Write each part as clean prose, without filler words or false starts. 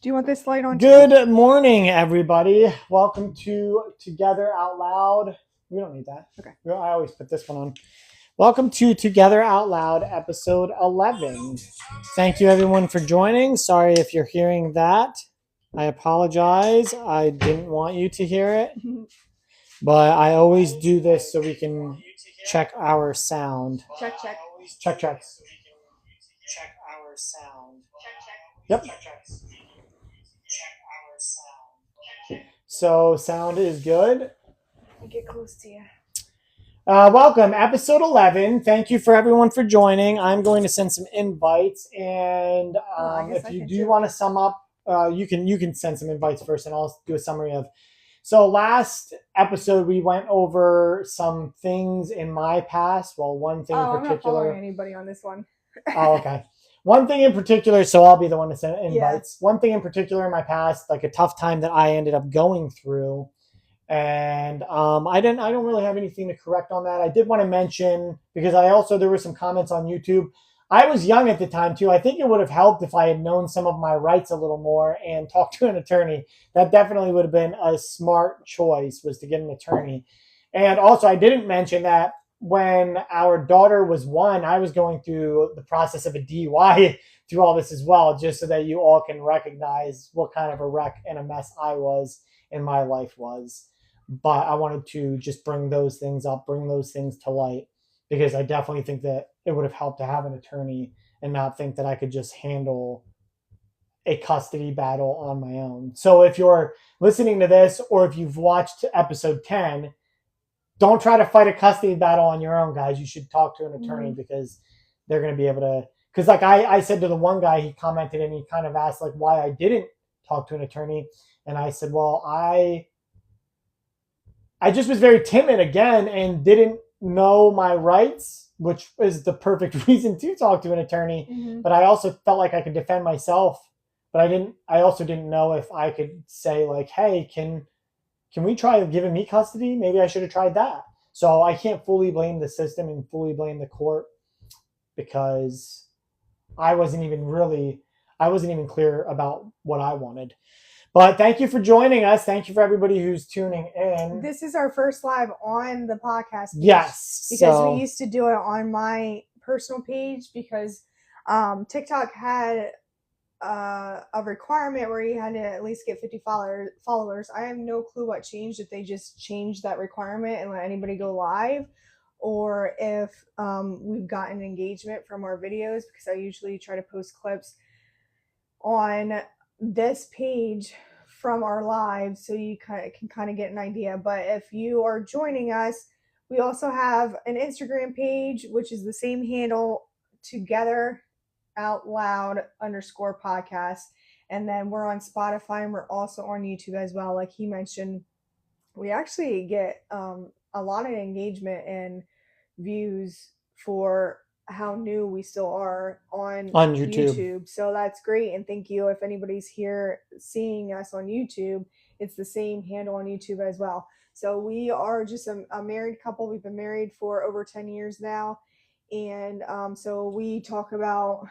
Do you want this light on? Good morning, everybody. Welcome to Together Out Loud. We don't need that. Okay. I always put this one on. Welcome to Together Out Loud, episode 11. Thank you, everyone, for joining. Sorry if you're hearing that. I apologize. I didn't want you to hear it. But I always do this so we can check our sound. Check. Check. Check our sound. Yep. So sound is good. Get close to you. Welcome, episode 11. Thank you for everyone for joining. I'm going to send some invites, and if you do want to sum up, you can send some invites first, and I'll do a summary of. So last episode we went over some things in my past. Well, one thing in particular. I'm not following anybody on this one. Oh, okay. One thing in particular, so I'll be the one to send invites. Yeah. One thing in particular in my past, like a tough time that I ended up going through, and I don't really have anything to correct on that. I did want to mention, because there were some comments on YouTube. I was young at the time too. I think it would have helped if I had known some of my rights a little more and talked to an attorney. That definitely would have been a smart choice, was to get an attorney. And also, I didn't mention that when our daughter was 1, I was going through the process of a DUI through all this as well, just so that you all can recognize what kind of a wreck and a mess I was and my life was. But I wanted to just bring those things up, bring those things to light, because I definitely think that it would have helped to have an attorney and not think that I could just handle a custody battle on my own. So if you're listening to this, or if you've watched episode 10, don't try to fight a custody battle on your own, guys. You should talk to an attorney, because they're going to be able to. Because like I said to the one guy, he commented and he kind of asked like why I didn't talk to an attorney. And I said, well, I just was very timid again and didn't know my rights, which is the perfect reason to talk to an attorney. Mm-hmm. But I also felt like I could defend myself. But I also didn't know if I could say like, hey, can we try giving me custody? Maybe I should have tried that. So I can't fully blame the system and fully blame the court, because I wasn't even clear about what I wanted. But thank you for joining us. Thank you for everybody who's tuning in. This is our first live on the podcast page. Yes. Because we used to do it on my personal page, because TikTok had a requirement where you had to at least get 50 followers. I have no clue what changed, if they just changed that requirement and let anybody go live, or if we've gotten engagement from our videos, because I usually try to post clips on this page from our lives, so you can kind of get an idea. But if you are joining us, we also have an Instagram page, which is the same handle, Together Out Loud _podcast. And then we're on Spotify, and we're also on YouTube as well. Like he mentioned, we actually get a lot of engagement and views for how new we still are on YouTube. So that's great, and thank you. If anybody's here seeing us on YouTube, it's the same handle on YouTube as well. So we are just a married couple. We've been married for over 10 years now, and so we talk about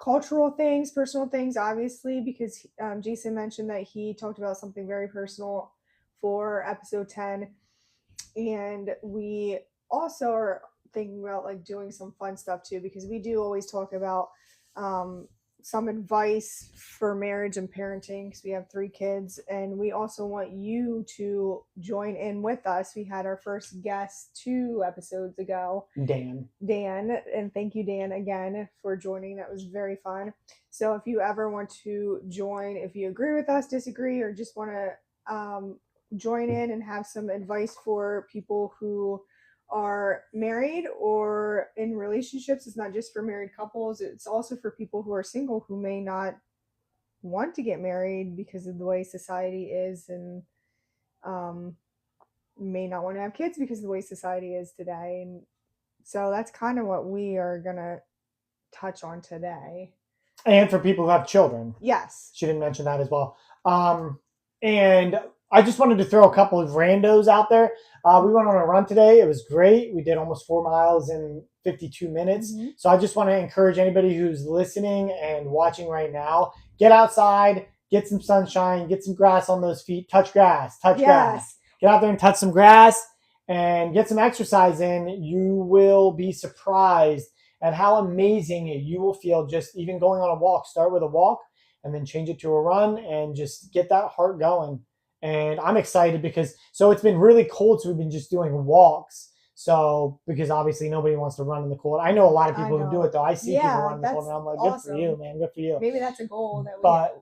cultural things, personal things, obviously, because Jason mentioned that he talked about something very personal for episode 10, and we also are thinking about like doing some fun stuff too, because we do always talk about some advice for marriage and parenting, because we have 3 kids, and we also want you to join in with us. We had our first guest 2 episodes ago, Dan, and thank you, Dan, again for joining. That was very fun. So if you ever want to join, if you agree with us, disagree, or just want to join in and have some advice for people who are married or in relationships. It's not just for married couples, it's also for people who are single, who may not want to get married because of the way society is, and may not want to have kids because of the way society is today. And so that's kind of what we are gonna touch on today. And for people who have children. Yes, she didn't mention that as well. And I just wanted to throw a couple of randos out there. We went on a run today. It was great. We did almost 4 miles in 52 minutes. Mm-hmm. So I just want to encourage anybody who's listening and watching right now, get outside, get some sunshine, get some grass on those feet, touch grass, touch grass. Yes. Get out there and touch some grass and get some exercise in. You will be surprised at how amazing you will feel just even going on a walk. Start with a walk and then change it to a run and just get that heart going. And I'm excited because so it's been really cold, so we've been just doing walks. So because obviously nobody wants to run in the cold. I know a lot of people who do it though. I see people run in the cold, and I'm like, good for you, man. Good for you. Maybe that's a goal that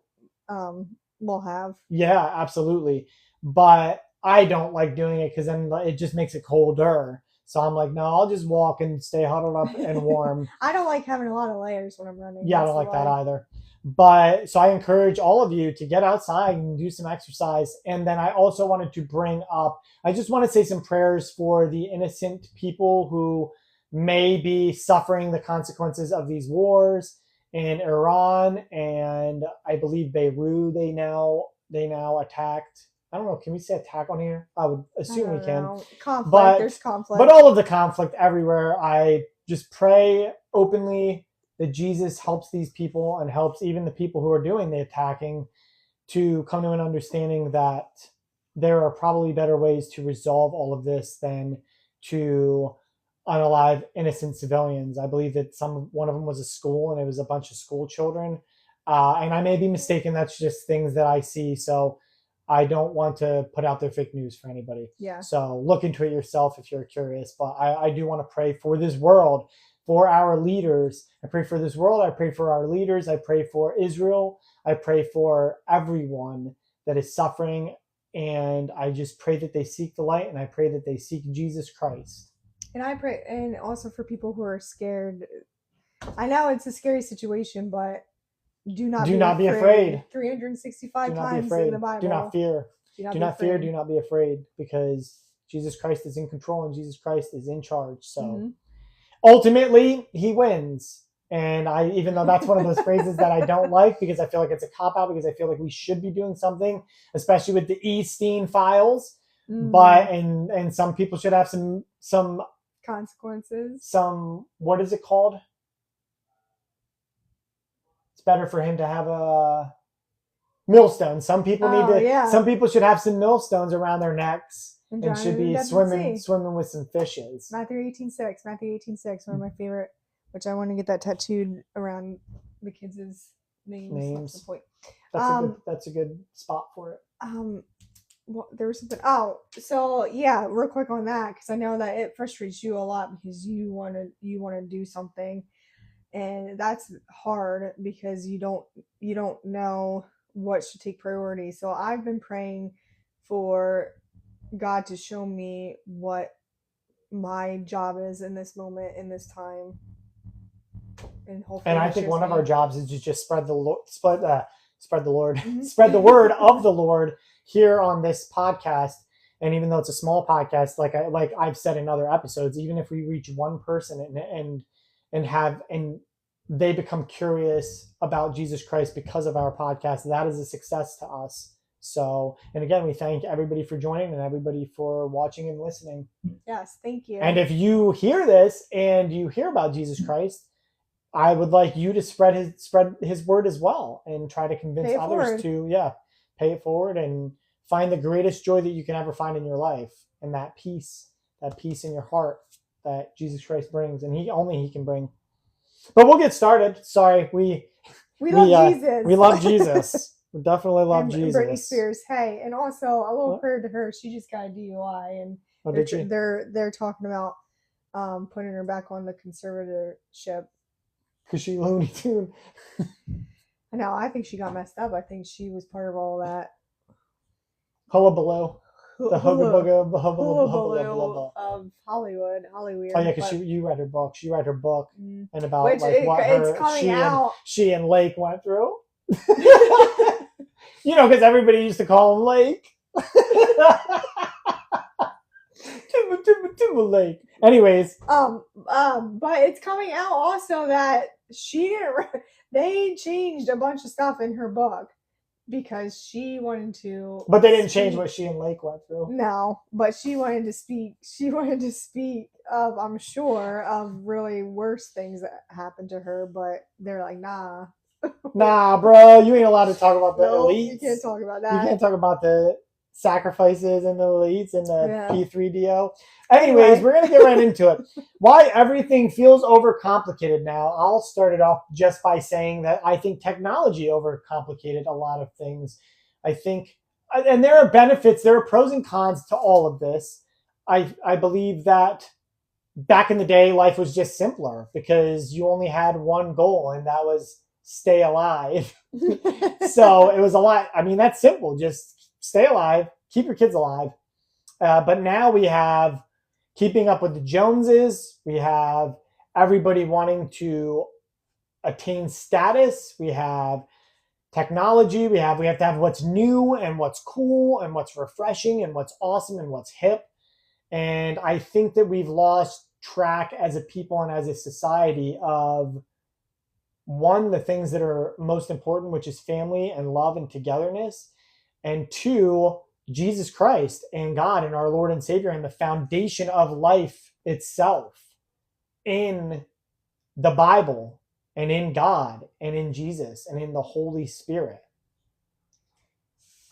we'll have. Yeah, absolutely. But I don't like doing it because then it just makes it colder. So I'm like, no, I'll just walk and stay huddled up and warm. I don't like having a lot of layers when I'm running. Yeah, I don't like that either. But so I encourage all of you to get outside and do some exercise. And then I also wanted to bring up, I just want to say some prayers for the innocent people who may be suffering the consequences of these wars in Iran and I believe Beirut. They now attacked. I don't know. Can we say attack on here? I would assume we can. Conflict. There's conflict. But all of the conflict everywhere. I just pray openly that Jesus helps these people and helps even the people who are doing the attacking to come to an understanding that there are probably better ways to resolve all of this than to unalive innocent civilians. I believe that one of them was a school and it was a bunch of school children. And I may be mistaken. That's just things that I see. So I don't want to put out there fake news for anybody. Yeah. So look into it yourself if you're curious. But I do want to pray for this world, for our leaders. I pray for this world. I pray for our leaders. I pray for Israel. I pray for everyone that is suffering. And I just pray that they seek the light and I pray that they seek Jesus Christ. And I pray, and also for people who are scared. I know it's a scary situation, but do not be afraid. 365 times in the Bible. Do not fear. Do not fear. Do not be afraid, because Jesus Christ is in control and Jesus Christ is in charge. So ultimately, he wins. And even though that's one of those phrases that I don't like because I feel like it's a cop-out, because I feel like we should be doing something, especially with the Epstein files. But and some people should have some consequences. What is it called? It's better for him to have a millstone. Some people some people should have some millstones around their necks and should be swimming with some fishes. Matthew 18:6, one of my favorite, which I want to get that tattooed around the kids' names. That's the point. That's a good spot for it. Well, there was something. Oh, so yeah, real quick on that, because I know that it frustrates you a lot because you want to do something, and that's hard because you don't know what should take priority. So I've been praying for God to show me what my job is in this moment, in this time, and hopefully. And I think one of our jobs is to just spread the word of the Lord here on this podcast. And even though it's a small podcast, like I've said in other episodes, even if we reach one person and they become curious about Jesus Christ because of our podcast, that is a success to us. So, and again, we thank everybody for joining and everybody for watching and listening. Yes, thank you. And if you hear this and you hear about Jesus Christ, I would like you to spread his word as well and try to convince others to pay it forward and find the greatest joy that you can ever find in your life, and that peace in your heart that Jesus Christ brings, and he can bring. But we'll get started. Sorry, we love Jesus. We love Jesus. We definitely love Jesus. Britney Spears. Hey, and also a little prayer to her. She just got a DUI, and they're talking about putting her back on the conservatorship. Because she Looney Tune. No, I think she got messed up. I think she was part of all that. Hullabaloo. The hullabaloo of Hollywood. Oh yeah, because you read her book. She read her book and about what she and Lake went through. Because everybody used to call him Lake. Lake. Anyways, but it's coming out also that they changed a bunch of stuff in her book because she wanted to. But they didn't change what she and Lake went through. No, but she wanted to speak. She wanted to speak of, I'm sure, of really worse things that happened to her. But they're like, nah. Nah, bro, you ain't allowed to talk about the Nope, you can't elites. talk about You that. can't talk about the sacrifices and the elites and the Yeah. P3DO. Anyways, Anyway. we're going to get right into it. Why everything feels overcomplicated now. I'll start it off just by saying that I think technology overcomplicated a lot of things. I think, and there are benefits, there are pros and cons to all of this. I believe that back in the day, life was just simpler because you only had one goal, and that was stay alive. So it was a lot. I mean, that's simple. Just stay alive, keep your kids alive. But now we have keeping up with the Joneses. We have everybody wanting to attain status. We have technology. We have to have what's new and what's cool and what's refreshing and what's awesome and what's hip. And I think that we've lost track as a people and as a society of one, the things that are most important, which is family and love and togetherness, and two, Jesus Christ and God and our Lord and Savior and the foundation of life itself in the Bible and in God and in Jesus and in the Holy Spirit.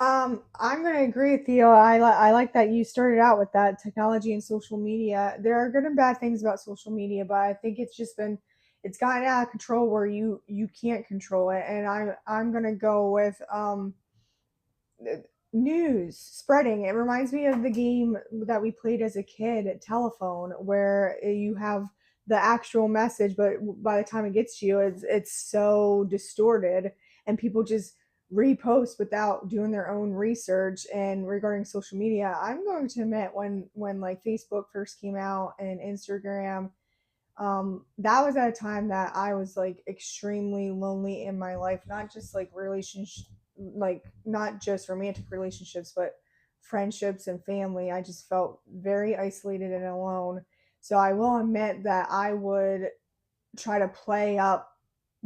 I'm gonna agree with you. I like that you started out with that technology and social media. There are good and bad things about social media, but I think it's gotten out of control where you can't control it. And I'm gonna go with news spreading. It reminds me of the game that we played as a kid at telephone, where you have the actual message, but by the time it gets to you, it's so distorted, and people just repost without doing their own research. And regarding social media, I'm going to admit, when like Facebook first came out and Instagram, that was at a time that I was like extremely lonely in my life, not just like relationship, like not just romantic relationships, but friendships and family. I just felt very isolated and alone. So I will admit that I would try to play up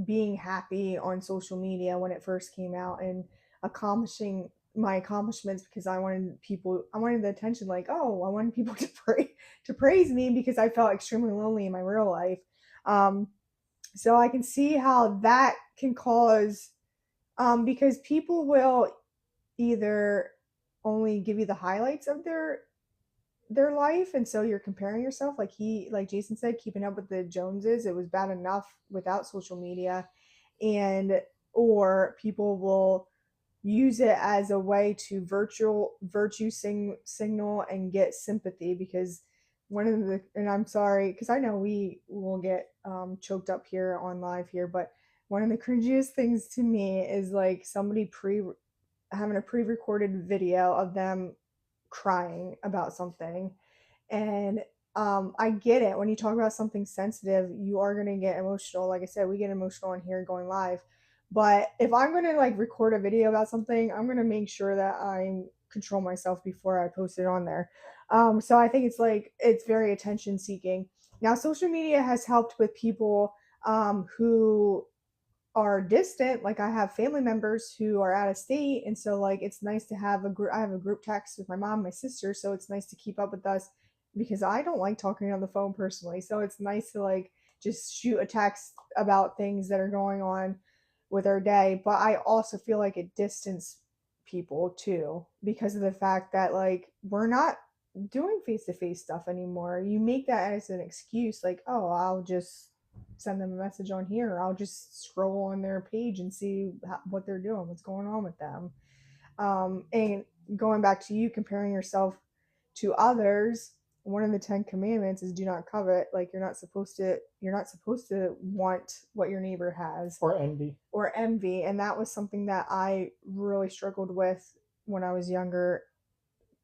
being happy on social media when it first came out and accomplishing my accomplishments, because I wanted the attention, like, oh, I wanted people to praise me because I felt extremely lonely in my real life. Um, so I can see how that can cause, because people will either only give you the highlights of their life, and so you're comparing yourself, like Jason said, keeping up with the Joneses. It was bad enough without social media. And or people will use it as a way to signal and get sympathy, because one of the, and I'm sorry because I know we will get choked up here on live here, but one of the cringiest things to me is like somebody pre having a pre-recorded video of them crying about something. And I get it. When you talk about something sensitive, you are going to get emotional. Like I said, we get emotional in here going live. But if I'm going to like record a video about something, I'm going to make sure that I control myself before I post it on there. So I think it's very attention seeking. Now, social media has helped with people who are distant. Like I have family members who are out of state, and so like it's nice to have a group. I have a group text with my mom, my sister, so it's nice to keep up with us, because I don't like talking on the phone personally. So it's nice to like just shoot a text about things that are going on with our day. But I also feel like it distanced people too, because of the fact that like we're not doing face to face stuff anymore. You make that as an excuse, like, oh, I'll just send them a message on here, or I'll just scroll on their page and see what they're doing, what's going on with them. And going back to you comparing yourself to others, one of the 10 commandments is do not covet. Like you're not supposed to want what your neighbor has, Or envy. or envy. And that was something that I really struggled with when I was younger,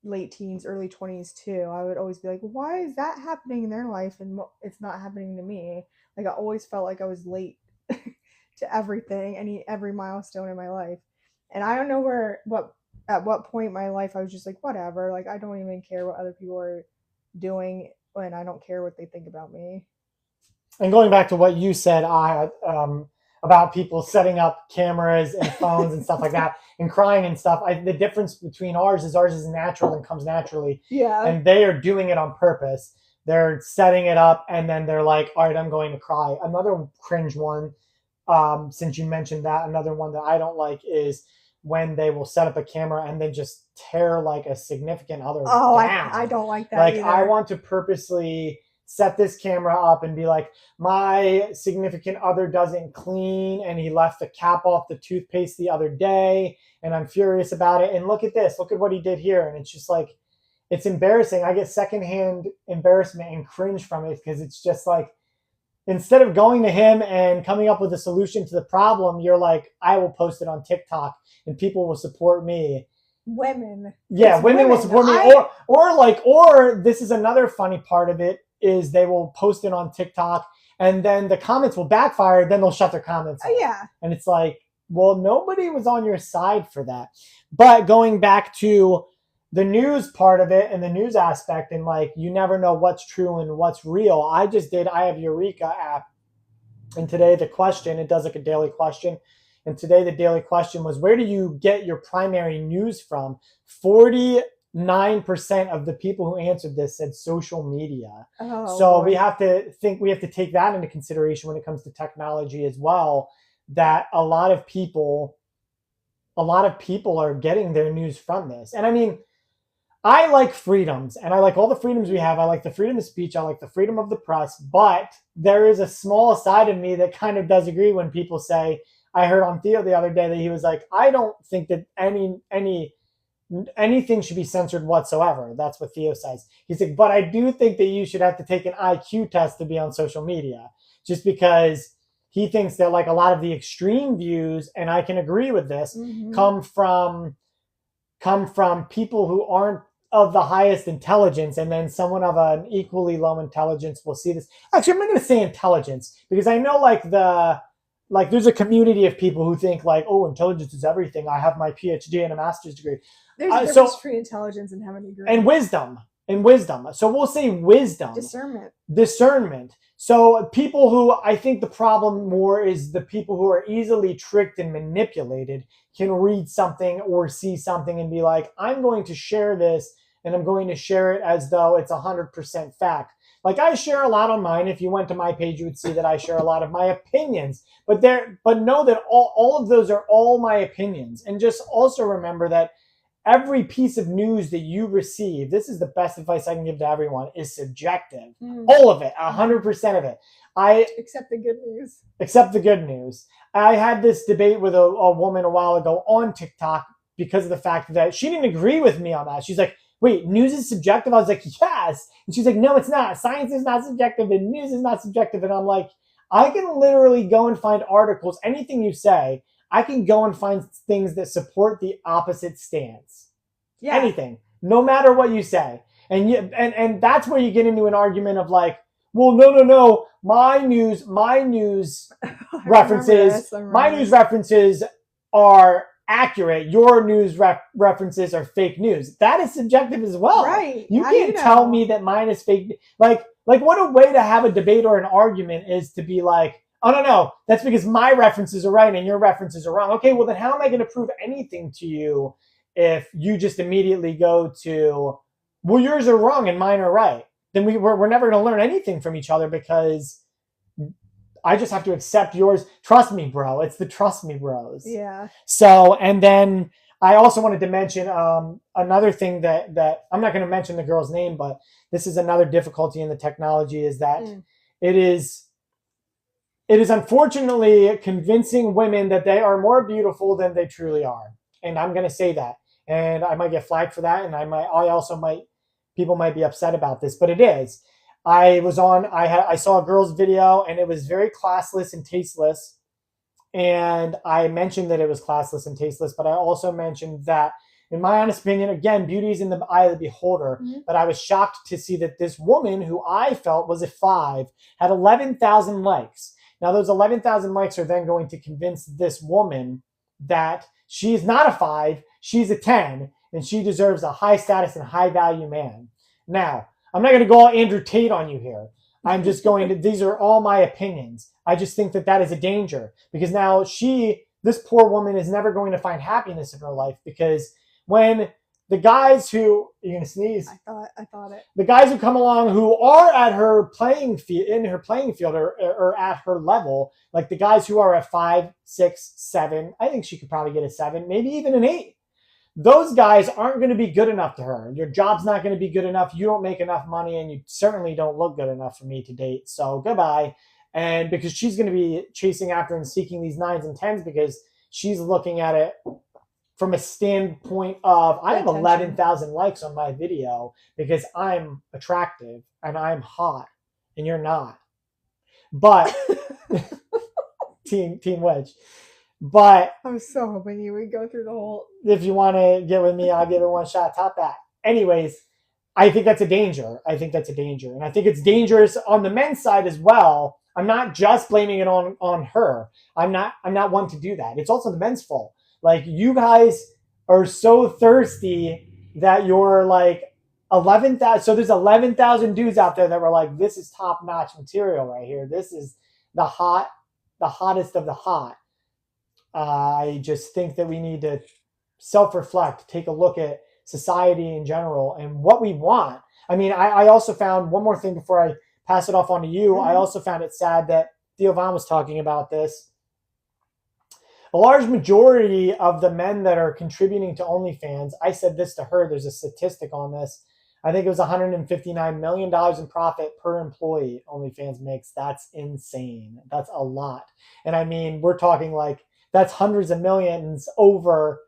late teens, early 20s too. I would always be like, well, why is that happening in their life and it's not happening to me? Like I always felt like I was late to everything, every milestone in my life. And I don't know at what point in my life I was just like, whatever, like I don't even care what other people are doing, and I don't care what they think about me. And going back to what you said, about people setting up cameras and phones and stuff like that, and crying and stuff. The difference between ours is natural and comes naturally, Yeah. and they are doing it on purpose. They're setting it up, and then they're like, "All right, I'm going to cry." Another cringe one. since you mentioned that, another one that I don't like is when they will set up a camera and then just tear like a significant other Oh, I down. don't like that Like I either. want to purposely set this camera up and be like, my significant other doesn't clean and he left the cap off the toothpaste the other day and I'm furious about it. And look at this, look at what he did here. And it's just like, it's embarrassing. I get secondhand embarrassment and cringe from it because it's just like, instead of going to him and coming up with a solution to the problem, you're like, I will post it on TikTok and people will support me. Women. Yeah, It's women will women. support me. Or this is another funny part of it is they will post it on TikTok and then the comments will backfire. Then they'll shut their comments off. Yeah. And it's like, well, nobody was on your side for that. But going back to the news part of it and the news aspect and like you never know what's true and what's real. I have Eureka app and today the question, it does like a daily question. And today the daily question was, where do you get your primary news from? 49% of the people who answered this said social media. Oh, so boy. we have to take that into consideration when it comes to technology as well, that a lot of people are getting their news from this. And I mean, I like freedoms and I like all the freedoms we have. I like the freedom of speech. I like the freedom of the press, but there is a small side of me that kind of does agree when people say, I heard on Theo the other day that he was like, I don't think that anything should be censored whatsoever. That's what Theo says. He's like, but I do think that you should have to take an IQ test to be on social media, just because he thinks that like a lot of the extreme views, and I can agree with this, come from people who aren't of the highest intelligence, and then someone of an equally low intelligence will see this. Actually, I'm not going to say intelligence because I know there's a community of people who think like, oh, intelligence is everything. I have my PhD and a master's degree. There's a difference between intelligence and having a degree. And wisdom. So we'll say wisdom. Discernment. So people who, I think the problem more is the people who are easily tricked and manipulated can read something or see something and be like, I'm going to share this and I'm going to share it as though it's 100% fact. Like I share a lot on mine. If you went to my page, you would see that I share a lot of my opinions. But know that all of those are all my opinions. And just also remember that every piece of news that you receive, this is the best advice I can give to everyone, is subjective. All of it, 100% of it. Except the good news. Except the good news. I had this debate with a woman a while ago on TikTok because of the fact that she didn't agree with me on that. She's like, wait, news is subjective? I was like, yes. And she's like, no, it's not. Science is not subjective and news is not subjective. And I'm like, I can literally go and find articles, anything you say, I can go and find things that support the opposite stance. Yeah. Anything, no matter what you say. And that's where you get into an argument of like, well, no, my news references are accurate. Your news references are fake news. That is subjective as well. Right. You can't tell me that mine is fake. Like what a way to have a debate or an argument is to be like, oh, no, that's because my references are right and your references are wrong. Okay, well, then how am I going to prove anything to you if you just immediately go to, well, yours are wrong and mine are right? Then we're never going to learn anything from each other because I just have to accept yours. Trust me, bro. It's the trust me bros. Yeah. So, and then I also wanted to mention another thing that I'm not going to mention the girl's name, but this is another difficulty in the technology is that it is unfortunately convincing women that they are more beautiful than they truly are. And I'm going to say that. And I might get flagged for that. And people might be upset about this, but it is. I saw a girl's video and it was very classless and tasteless. And I mentioned that it was classless and tasteless, but I also mentioned that, in my honest opinion, again, beauty is in the eye of the beholder. But I was shocked to see that this woman, who I felt was a 5, had 11,000 likes. Now, those 11,000 likes are then going to convince this woman that she's not a 5, she's a 10, and she deserves a high status and high value man. Now, I'm not going to go all Andrew Tate on you here. I'm just going to, these are all my opinions. I just think that is a danger because now this poor woman is never going to find happiness in her life because when the guys who, you're gonna sneeze. I thought it. The guys who come along who are at her playing field, in her playing field, or at her level, like the guys who are at 5, 6, 7. I think she could probably get a 7, maybe even an 8. Those guys aren't going to be good enough to her. Your job's not going to be good enough. You don't make enough money, and you certainly don't look good enough for me to date. So goodbye. And because she's going to be chasing after and seeking these 9s and 10s because she's looking at it from a standpoint of I have 11,000 likes on my video because I'm attractive and I'm hot and you're not. But Team Wedge. But I was so hoping you would go through the whole. if you want to get with me, I'll give it one shot. Top that. Anyways, I think that's a danger. And I think it's dangerous on the men's side as well. I'm not just blaming it on her. I'm not one to do that. It's also the men's fault. Like, you guys are so thirsty that you're like 11,000. So there's 11,000 dudes out there that were like, this is top notch material right here. This is the hottest of the hot. I just think that we need to self-reflect, take a look at society in general and what we want. I mean, I also found one more thing before I pass it off on to you. Mm-hmm. I also found it sad that Theo Von was talking about this. A large majority of the men that are contributing to OnlyFans, I said this to her, there's a statistic on this. I think it was $159 million in profit per employee OnlyFans makes. That's insane. That's a lot. And I mean, we're talking like, that's hundreds of millions over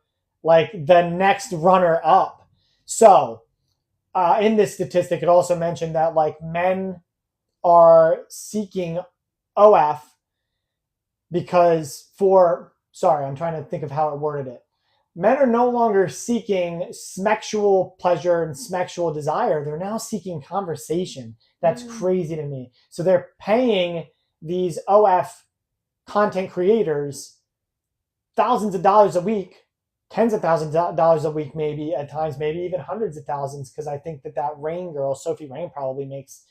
like the next runner up. So in this statistic, it also mentioned that like men are seeking OF because I'm trying to think of how it worded it. Men are no longer seeking sexual pleasure and sexual desire. They're now seeking conversation. That's crazy to me. So they're paying these OF content creators thousands of dollars a week, tens of thousands of dollars a week, maybe at times, maybe even hundreds of thousands. Because I think that Rain girl, Sophie Rain, probably makes,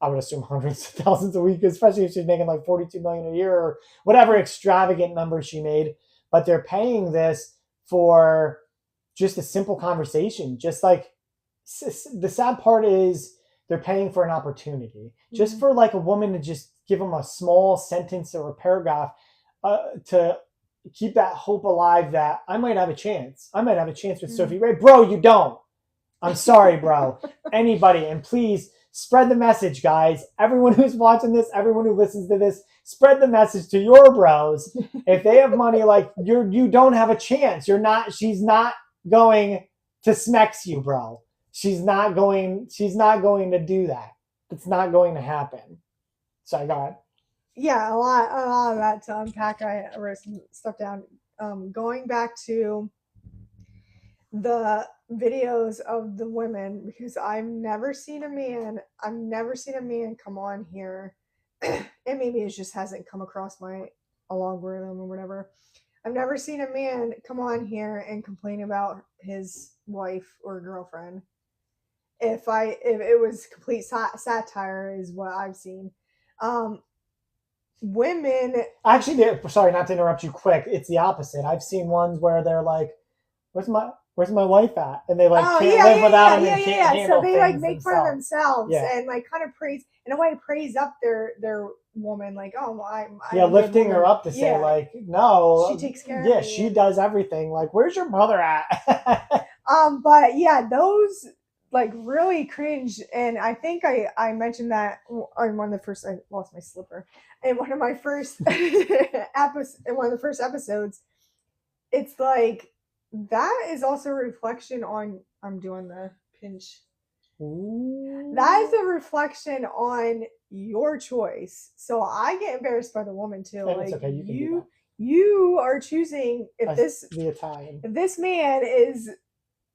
I would assume, hundreds of thousands a week, especially if she's making like 42 million a year or whatever extravagant number she made. But they're paying this for just a simple conversation. Just like the sad part is they're paying for an opportunity, just for like a woman to just give them a small sentence or a paragraph to keep that hope alive that I might have a chance. I might have a chance with Sophie Ray. Bro, you don't. I'm sorry, bro. Anybody. And please spread the message, guys. Everyone who's watching this, everyone who listens to this, spread the message to your bros. If they have money, like you don't have a chance. She's not going to smex you, bro. She's not going to do that. It's not going to happen. Sorry, go ahead. Yeah, a lot of that to unpack. I wrote some stuff down. Going back to the videos of the women, because I've never seen a man come on here, and maybe it just hasn't come across my algorithm or whatever. I've never seen a man come on here and complain about his wife or girlfriend. If it was complete satire, is what I've seen. Women actually, sorry, not to interrupt you quick, it's the opposite. I've seen ones where they're like, where's my wife at, and they like can't live without him and can't handle so they like make themselves. fun of themselves and like kind of praise in a way, praise up their woman, like, oh, I'm lifting her up to say like, no, she takes care of me, she does everything. Like, where's your mother at? But yeah, those like really cringe. And I think I mentioned that on one of the first, I lost my slipper in one of my first in one of the first episodes. It's like, that is also a reflection on, I'm doing the pinch. Ooh. That is a reflection on your choice. So I get embarrassed by the woman too. And like, it's okay, you are choosing the Italian. If this man is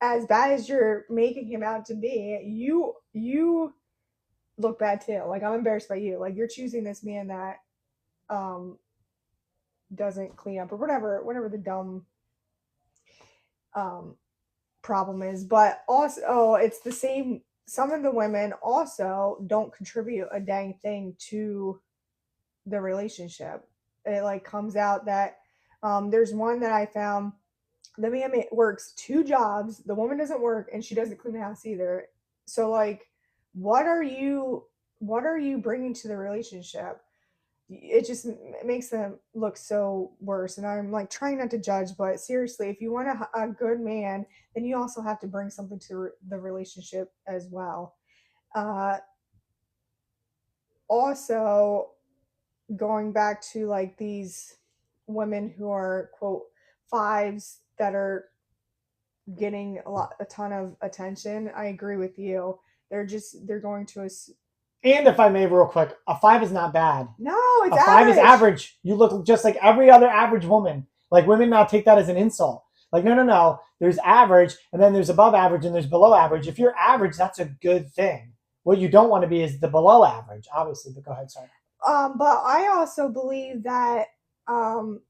as bad as you're making him out to be, you look bad too. Like, I'm embarrassed by you. Like, you're choosing this man that doesn't clean up or whatever the dumb problem is. But also, it's the same. Some of the women also don't contribute a dang thing to the relationship. It like comes out that there's one that I found. The man works 2 jobs. The woman doesn't work, and she doesn't clean the house either. So like, what are you? What are you bringing to the relationship? It just makes them look so worse. And I'm like trying not to judge, but seriously, if you want a good man, then you also have to bring something to the relationship as well. Uh, Also, going back to like these women who are quote fives that are getting a ton of attention, I agree with you. They're going to And if I may, real quick, a 5 is not bad. no, it's A 5 is average. average. You look just like every other average woman. Like women now take that as an insult. Like, no, no, no. There's average, and then there's above average, and there's below average. If you're average, that's a good thing. What you don't want to be is the below average, obviously. But go ahead, sorry. But I also believe that um,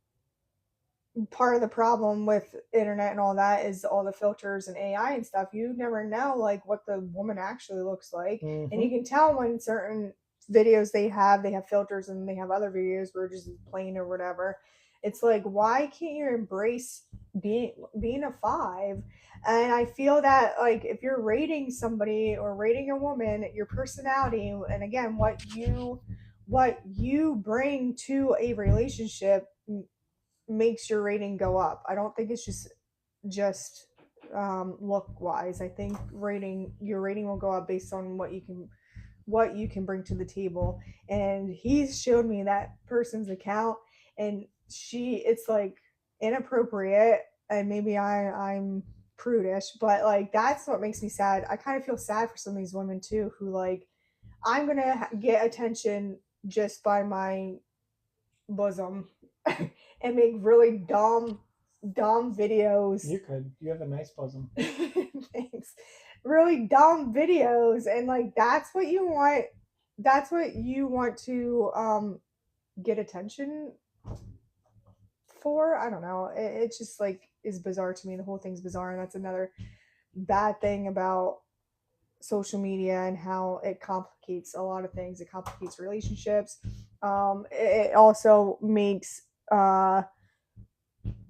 part of the problem with internet and all that is all the filters and AI and stuff. You never know like what the woman actually looks like, and you can tell when certain videos they have filters, and they have other videos where it's just plain or whatever. It's like, why can't you embrace being a five? And I feel that like if you're rating somebody or rating a woman, your personality, and again what you bring to a relationship makes your rating go up. I don't think it's just look wise. I think your rating will go up based on what you can bring to the table. And he's showed me that person's account, and it's like inappropriate, and maybe I'm prudish, but like that's what makes me sad. I kind of feel sad for some of these women too, who like, I'm gonna get attention just by my bosom and make really dumb videos. You could. You have a nice bosom. Thanks. Really dumb videos, and like that's what you want. That's what you want to get attention for. I don't know. It's just like is bizarre to me. The whole thing's bizarre, and that's another bad thing about social media and how it complicates a lot of things. It complicates relationships. It also makes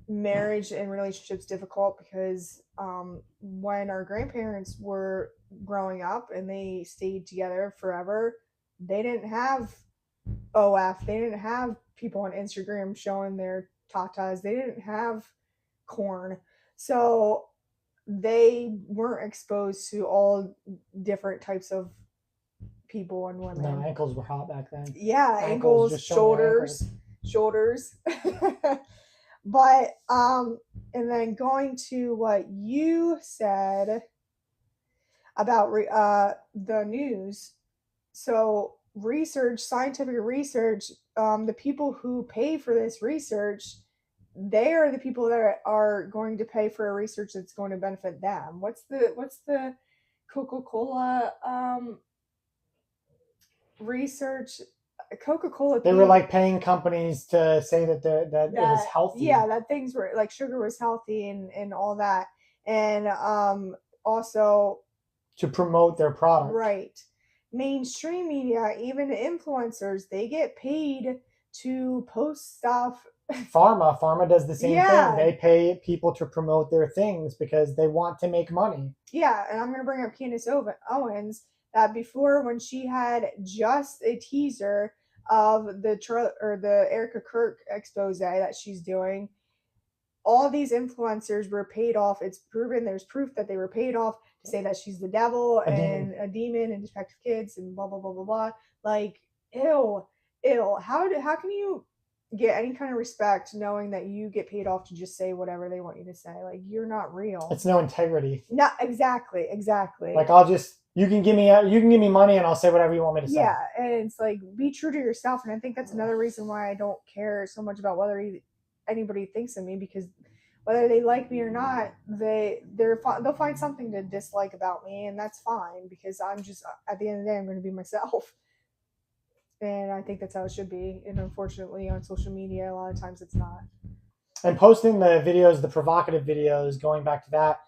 marriage and relationships difficult because when our grandparents were growing up and they stayed together forever, they didn't have OF. They didn't have people on Instagram showing their tatas. They didn't have corn. So they weren't exposed to all different types of people and women. No, ankles were hot back then. Yeah, ankles, shoulders. But and then going to what you said about the news. So scientific research, the people who pay for this research, they are the people that are going to pay for a research that's going to benefit them. What's the Coca-Cola research? Coca-Cola. They were like paying companies to say that it was healthy. Yeah, that things were like sugar was healthy and all that, and also to promote their product. Right. Mainstream media, even influencers, they get paid to post stuff. Pharma does the same thing. They pay people to promote their things because they want to make money. Yeah, and I'm going to bring up Candace Owens, that before, when she had just a teaser of the Erica Kirk expose that she's doing, all these influencers were paid off. It's proven, there's proof that they were paid off to say that she's the devil and a demon and defective kids and blah blah blah blah blah. Like, ew. How can you get any kind of respect knowing that you get paid off to just say whatever they want you to say? Like, you're not real. It's no integrity. Not exactly. Like, you can give me money and I'll say whatever you want me to say. Yeah, and it's like, be true to yourself. And I think that's another reason why I don't care so much about whether anybody thinks of me, because whether they like me or not, they'll find something to dislike about me, and that's fine, because I'm just, at the end of the day, I'm going to be myself. And I think that's how it should be. And unfortunately, on social media, a lot of times it's not. And posting the videos, the provocative videos, going back to that,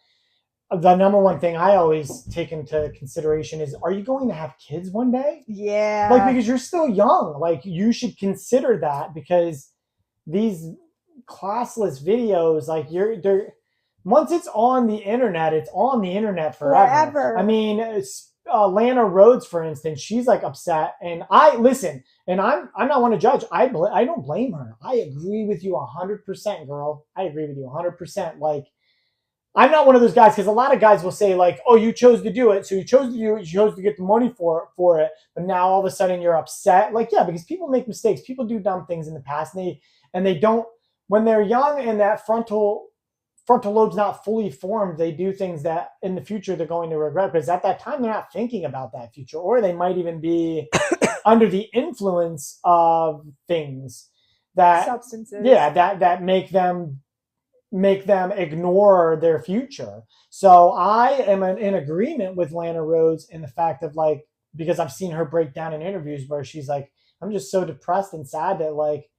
the number one thing I always take into consideration is, are you going to have kids one day? Yeah. Like, because you're still young. Like, you should consider that, because these classless videos, like, once it's on the internet, it's on the internet forever. I Forever. mean, Lana Rhodes, for instance, she's like upset, and I listen, and I'm not one to judge. I don't blame her. I agree with you 100%, girl. I agree with you 100%. Like, I'm not one of those guys because a lot of guys will say like, "Oh, you chose to do it, so you chose to do it. You chose to get the money for it, but now all of a sudden you're upset." Like, yeah, because people make mistakes. People do dumb things in the past, and they don't when they're young and that frontal lobe's not fully formed. They do things that in the future they're going to regret because at that time they're not thinking about that future, or they might even be under the influence of things that Substances. yeah that make them ignore their future. So I am in agreement with Lana Rhodes in the fact of like, because I've seen her break down in interviews where she's like, I'm just so depressed and sad that like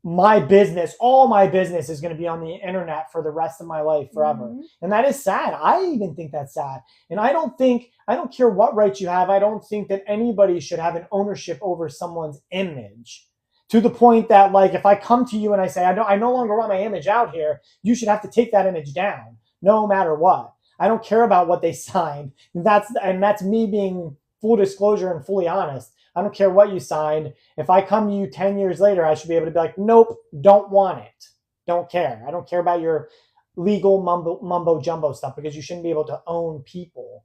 all my business is going to be on the internet for the rest of my life forever. Mm-hmm. And that is sad. I even think that's sad. And I don't care what rights you have. I don't think that anybody should have an ownership over someone's image to the point that like if I come to you and I say I no longer want my image out here, you should have to take that image down no matter what. I don't care about what they signed. That's me being full disclosure and fully honest. I don't care what you signed. If I come to you 10 years later, I should be able to be like, nope, don't want it. Don't care. I don't care about your legal mumbo jumbo stuff because you shouldn't be able to own people.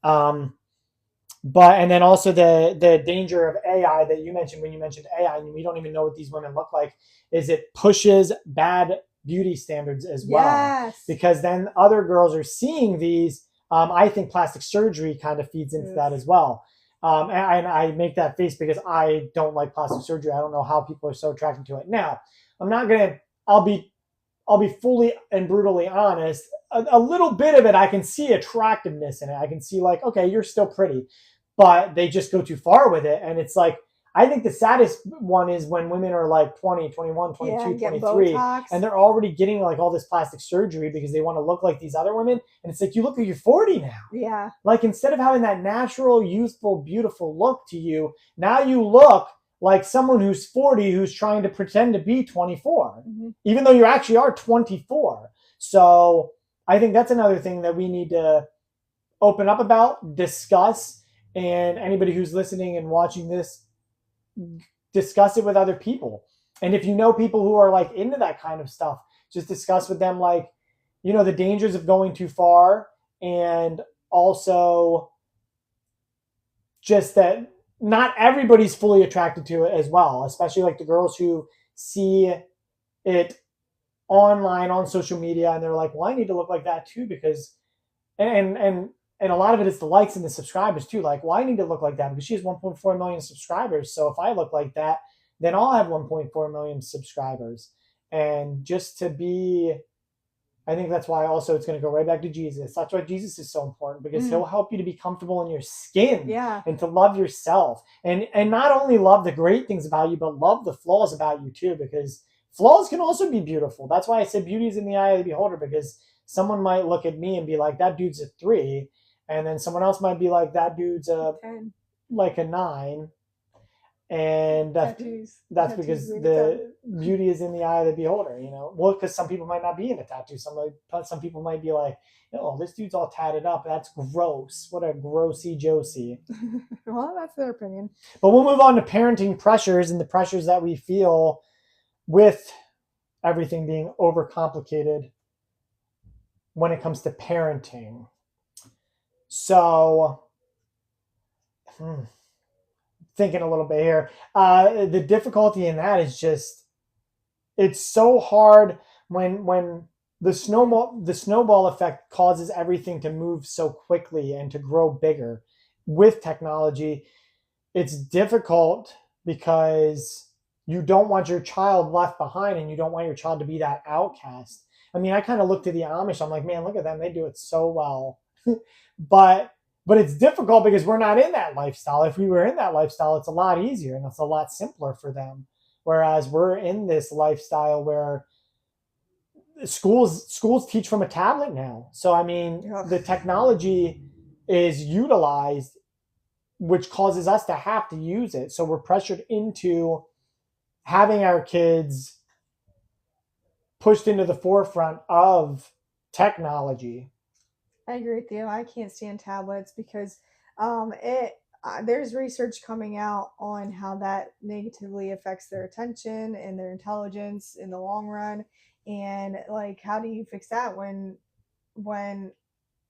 But and then also the danger of AI that you mentioned when you mentioned AI, and we don't even know what these women look like, is it pushes bad beauty standards as well. Yes. Because then other girls are seeing these. I think plastic surgery kind of feeds into that as well. And I make that face because I don't like plastic surgery. I don't know how people are so attracted to it. Now, I'm not gonna. I'll be fully and brutally honest. A little bit of it, I can see attractiveness in it. I can see like, okay, you're still pretty, but they just go too far with it. And it's like, I think the saddest one is when women are like 20, 21, 22, Get 23, Botox. and they're already getting like all this plastic surgery because they want to look like these other women. And it's like, you look like you're 40 now. Yeah. Like instead of having that natural, youthful, beautiful look to you, now you look like someone who's 40 who's trying to pretend to be 24, even though you actually are 24. So I think that's another thing that we need to open up about, discuss, and anybody who's listening and watching this, discuss it with other people. And if you know people who are like into that kind of stuff, just discuss with them like, you know, the dangers of going too far, and also just that not everybody's fully attracted to it as well, especially like the girls who see it online on social media and they're like, well, I need to look like that too because and a lot of it is the likes and the subscribers too. Like, well, I need to look like that because she has 1.4 million subscribers. So if I look like that, then I'll have 1.4 million subscribers. And just to be, I think that's why also it's going to go right back to Jesus. That's why Jesus is so important because he'll help you to be comfortable in your skin and to love yourself and not only love the great things about you, but love the flaws about you too, because flaws can also be beautiful. That's why I said beauty is in the eye of the beholder, because someone might look at me and be like, that dude's a 3. And then someone else might be like, that dude's a 10. like a 9. And that's because the beauty is in the eye of the beholder, you know. Well, because some people might not be into tattoos. Some people might be like, oh, this dude's all tatted up. That's gross. What a grossy Josie. Well, that's their opinion. But we'll move on to parenting pressures and the pressures that we feel with everything being overcomplicated when it comes to parenting. So, thinking a little bit here, the difficulty in that is just, it's so hard when the snowball effect causes everything to move so quickly and to grow bigger with technology. It's difficult because you don't want your child left behind and you don't want your child to be that outcast. I mean, I kind of look to the Amish. I'm like, man, look at them. They do it so well. but it's difficult because we're not in that lifestyle. If we were in that lifestyle, it's a lot easier and it's a lot simpler for them. Whereas we're in this lifestyle where schools teach from a tablet now. So, I mean, the technology is utilized, which causes us to have to use it. So we're pressured into having our kids pushed into the forefront of technology. I agree with you. I can't stand tablets because it there's research coming out on how that negatively affects their attention and their intelligence in the long run. And like, how do you fix that when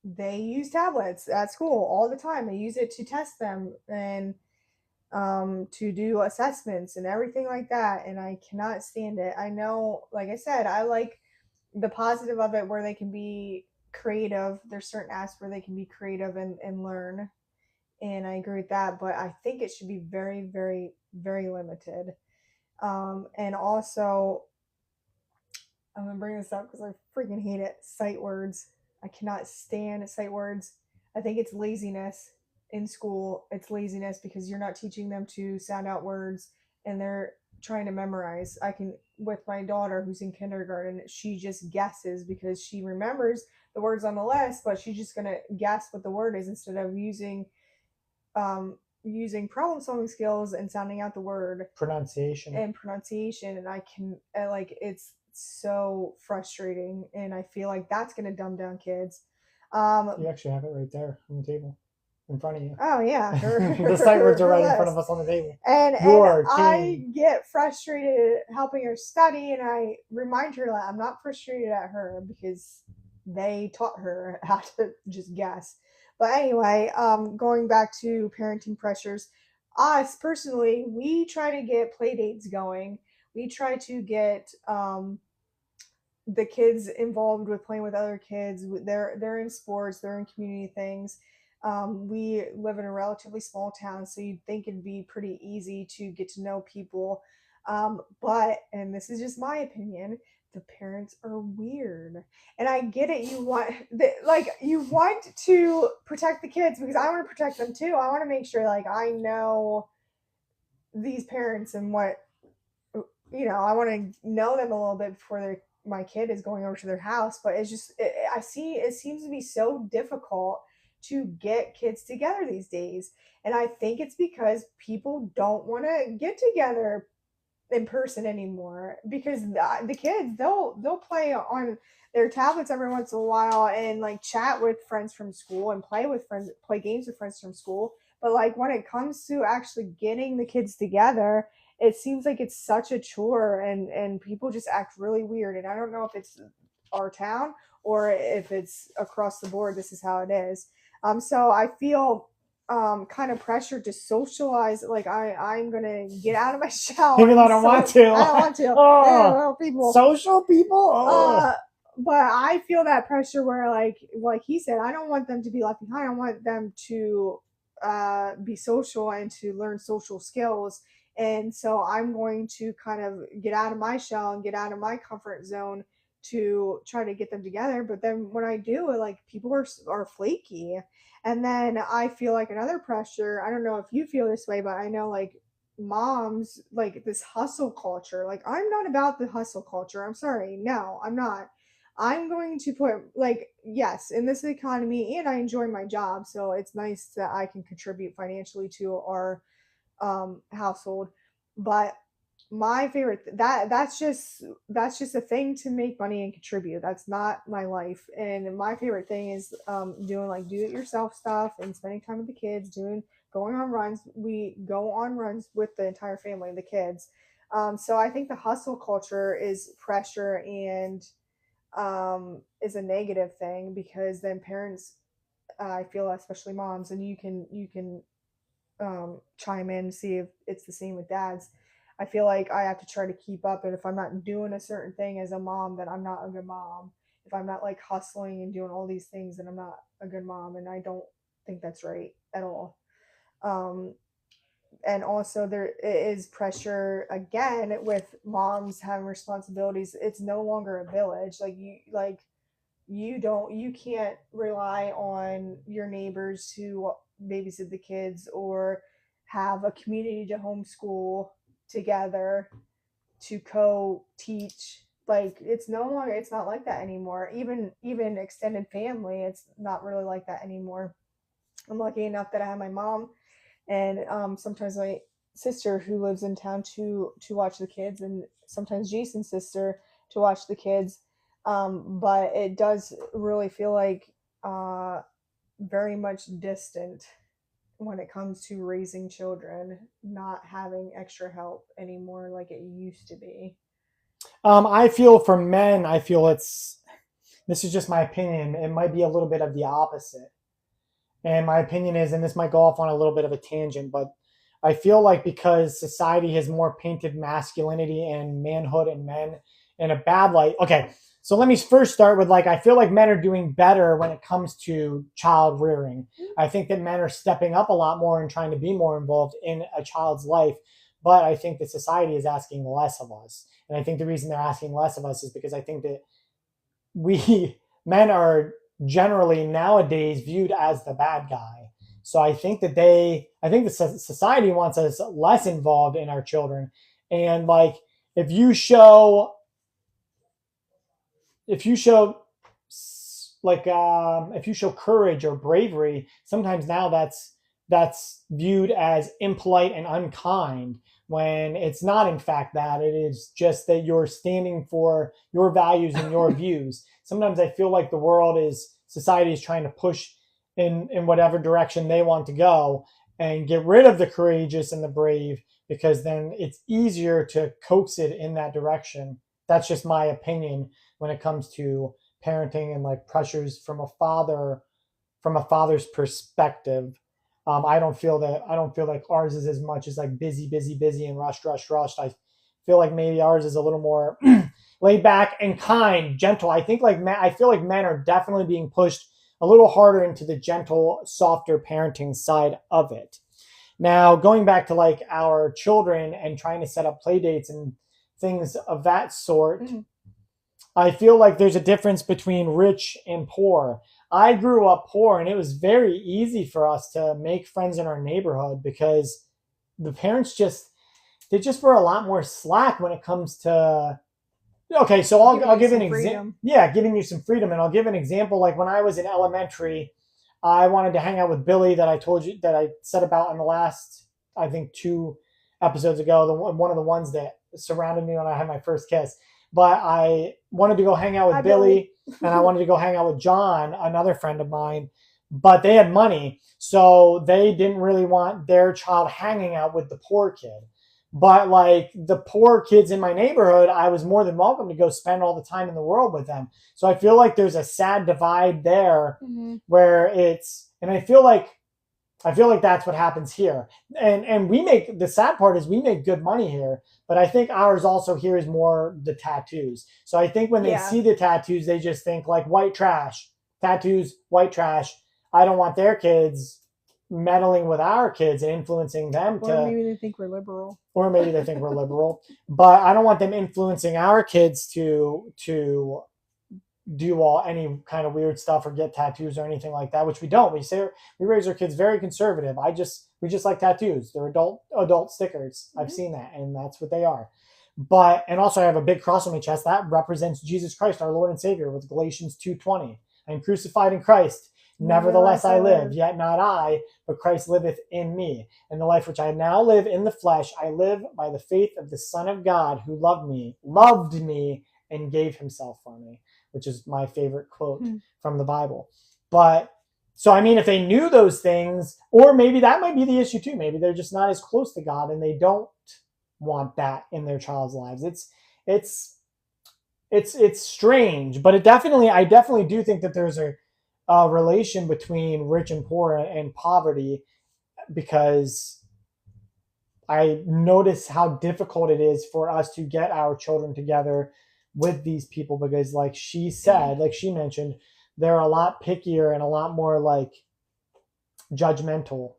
they use tablets at school all the time? They use it to test them and to do assessments and everything like that. And I cannot stand it. I know, like I said, I like the positive of it where they can be creative. There's certain aspects where they can be creative and learn. And I agree with that. But I think it should be very, very, very limited. And also, I'm gonna bring this up because I freaking hate it. Sight words. I cannot stand sight words. I think it's laziness in school. It's laziness because you're not teaching them to sound out words and they're trying to memorize. I can, with my daughter who's in kindergarten, she just guesses because she remembers the words on the list, but she's just gonna guess what the word is instead of using problem solving skills and sounding out the word Pronunciation. and pronunciation. And like, it's so frustrating and I feel like that's going to dumb down kids. You actually have it right there on the table in front of you. Oh yeah, The sight words are right in front of us on the table. and I get frustrated helping her study, and I remind her that I'm not frustrated at her because they taught her how to just guess. But anyway, going back to parenting pressures, us personally, we try to get play dates going. We try to get the kids involved with playing with other kids. They're in sports, they're in community things. We live in a relatively small town, so you'd think it'd be pretty easy to get to know people. But, and this is just my opinion, the parents are weird. And I get it. You want to protect the kids because I want to protect them too. I want to make sure like I know these parents and what I want to know them a little bit before my kid is going over to their house. But it's just I see it seems to be so difficult to get kids together these days, and I think it's because people don't want to get together in person anymore because the kids they'll play on their tablets every once in a while and like chat with friends from school and play games with friends from school. But like when it comes to actually getting the kids together, it seems like it's such a chore, and people just act really weird. And I don't know if it's our town or if it's across the board. This is how it is. So I feel kind of pressure to socialize. Like I'm gonna get out of my shell. Even though I don't want to. I don't want to. Oh, people. Social people. Oh. But I feel that pressure where like he said, I don't want them to be left behind. I want them to be social and to learn social skills. And so I'm going to kind of get out of my shell and get out of my comfort zone to try to get them together. But then when I do, like people are flaky. And then I feel like another pressure. I don't know if you feel this way, but I know like moms like this hustle culture. Like I'm not about the hustle culture. I'm sorry. No, I'm not. I'm going to put like yes, in this economy and I enjoy my job, so it's nice that I can contribute financially to our household. But my favorite that's just a thing to make money and contribute. That's not my life. And my favorite thing is doing like do it yourself stuff and spending time with the kids, doing going on runs. We go on runs with the entire family and the kids. So I think the hustle culture is pressure and is a negative thing because then parents, I feel, especially moms, and you can chime in and see if it's the same with dads. I feel like I have to try to keep up, and if I'm not doing a certain thing as a mom, then I'm not a good mom. If I'm not like hustling and doing all these things, then I'm not a good mom, and I don't think that's right at all. Um, and also there is pressure again with moms having responsibilities. It's no longer a village. You can't rely on your neighbors to babysit the kids or have a community to homeschool together to co-teach. Like it's not like that anymore. Even extended family, it's not really like that anymore. I'm lucky enough that I have my mom and sometimes my sister who lives in town to watch the kids, and sometimes Jason's sister to watch the kids. But it does really feel like very much distant when it comes to raising children, not having extra help anymore like it used to be. I feel for men, I feel this is just my opinion. It might be a little bit of the opposite. And my opinion is, and this might go off on a little bit of a tangent, but I feel like because society has more painted masculinity and manhood and men in a bad light. Okay, so let me first start with like, I feel like men are doing better when it comes to child rearing. I think that men are stepping up a lot more and trying to be more involved in a child's life. But I think that society is asking less of us. And I think the reason they're asking less of us is because I think that we men are generally nowadays viewed as the bad guy. So I think the society wants us less involved in our children. And like, if you show, if you show, if you show courage or bravery, sometimes now that's viewed as impolite and unkind when it's not in fact that. It is just that you're standing for your values and your views. Sometimes I feel like the world is society is trying to push in whatever direction they want to go and get rid of the courageous and the brave, because then it's easier to coax it in that direction. That's just my opinion when it comes to parenting and like pressures from a father's perspective. I don't feel like ours is as much as like busy, busy, busy and rushed. I feel like maybe ours is a little more laid back and kind, gentle. I feel like men are definitely being pushed a little harder into the gentle, softer parenting side of it. Now, going back to like our children and trying to set up play dates and things of that sort, Mm-hmm. I feel like there's a difference between rich and poor. I grew up poor, and it was very easy for us to make friends in our neighborhood because the parents they just were a lot more slack when it comes to. Okay, so Giving I'll you give an some example. freedom. Yeah, giving you some freedom, and I'll give an example. Like when I was in elementary, I wanted to hang out with Billy that I told you that I said about in the last, I think, two episodes ago. One of the ones that surrounded me when I had my first kiss. But I wanted to go hang out Hi, with Billy. Billy, and I wanted to go hang out with John, another friend of mine. But they had money, so they didn't really want their child hanging out with the poor kid. But like the poor kids in my neighborhood, I was more than welcome to go spend all the time in the world with them. So I feel like there's a sad divide there Mm-hmm. where and I feel like that's what happens here. And we make the sad part is we make good money here, but I think ours also here is more the tattoos. So I think when they Yeah. see the tattoos, they just think like white trash, tattoos, white trash. I don't want their kids meddling with our kids and influencing them Or to, maybe they think we're liberal. or maybe they think we're liberal, but I don't want them influencing our kids to do all any kind of weird stuff or get tattoos or anything like that, which we don't. We raise our kids very conservative. We just like tattoos. They're adult stickers. Mm-hmm. I've seen that, and that's what they are. But and also I have a big cross on my chest that represents Jesus Christ, our Lord and Savior, with Galatians 2:20. I am crucified in Christ. Nevertheless I live, yet not I, but Christ liveth in me. And the life which I now live in the flesh, I live by the faith of the Son of God who loved me, and gave himself for me, which is my favorite quote from the Bible. But so, I mean, if they knew those things, or maybe that might be the issue too. Maybe they're just not as close to God and they don't want that in their child's lives. It's, it's strange, but I definitely do think that there's a relation between rich and poor and poverty, because I notice how difficult it is for us to get our children together with these people, because like she mentioned, they're a lot pickier and a lot more like judgmental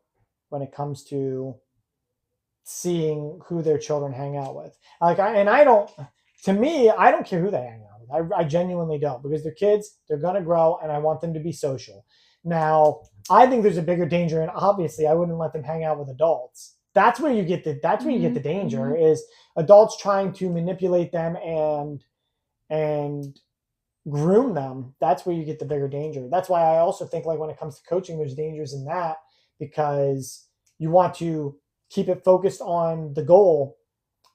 when it comes to seeing who their children hang out with. I don't, to me, I don't care who they hang out with. I genuinely don't, because they're kids, they're going to grow, and I want them to be social. Now, I think there's a bigger danger, and obviously I wouldn't let them hang out with adults. That's where you get the danger is adults trying to manipulate them and groom them. That's where you get the bigger danger. That's why I also think like when it comes to coaching, there's dangers in that, because you want to keep it focused on the goal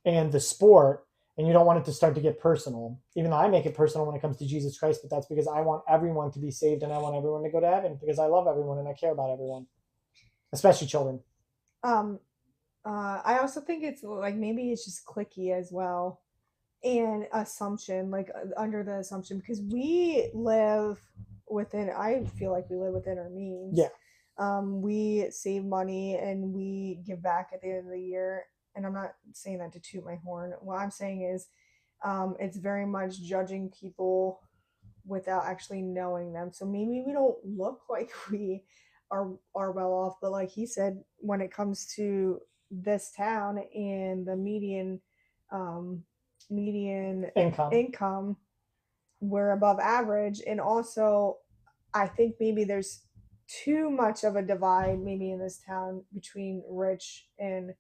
and the sport, and you don't want it to start to get personal. Even though I make it personal when it comes to Jesus Christ, but that's because I want everyone to be saved and I want everyone to go to heaven because I love everyone and I care about everyone, especially children. Um, I also think it's like maybe it's just clicky as well, and assumption, like under the assumption, because we live within. I feel like we live within our means. Yeah. We save money and we give back at the end of the year. And I'm not saying that to toot my horn. What I'm saying is, it's very much judging people without actually knowing them. So maybe we don't look like we are well off, but like he said, when it comes to this town and the um, median Income. income, we're above average. And also, I think maybe there's too much of a divide maybe in this town between rich and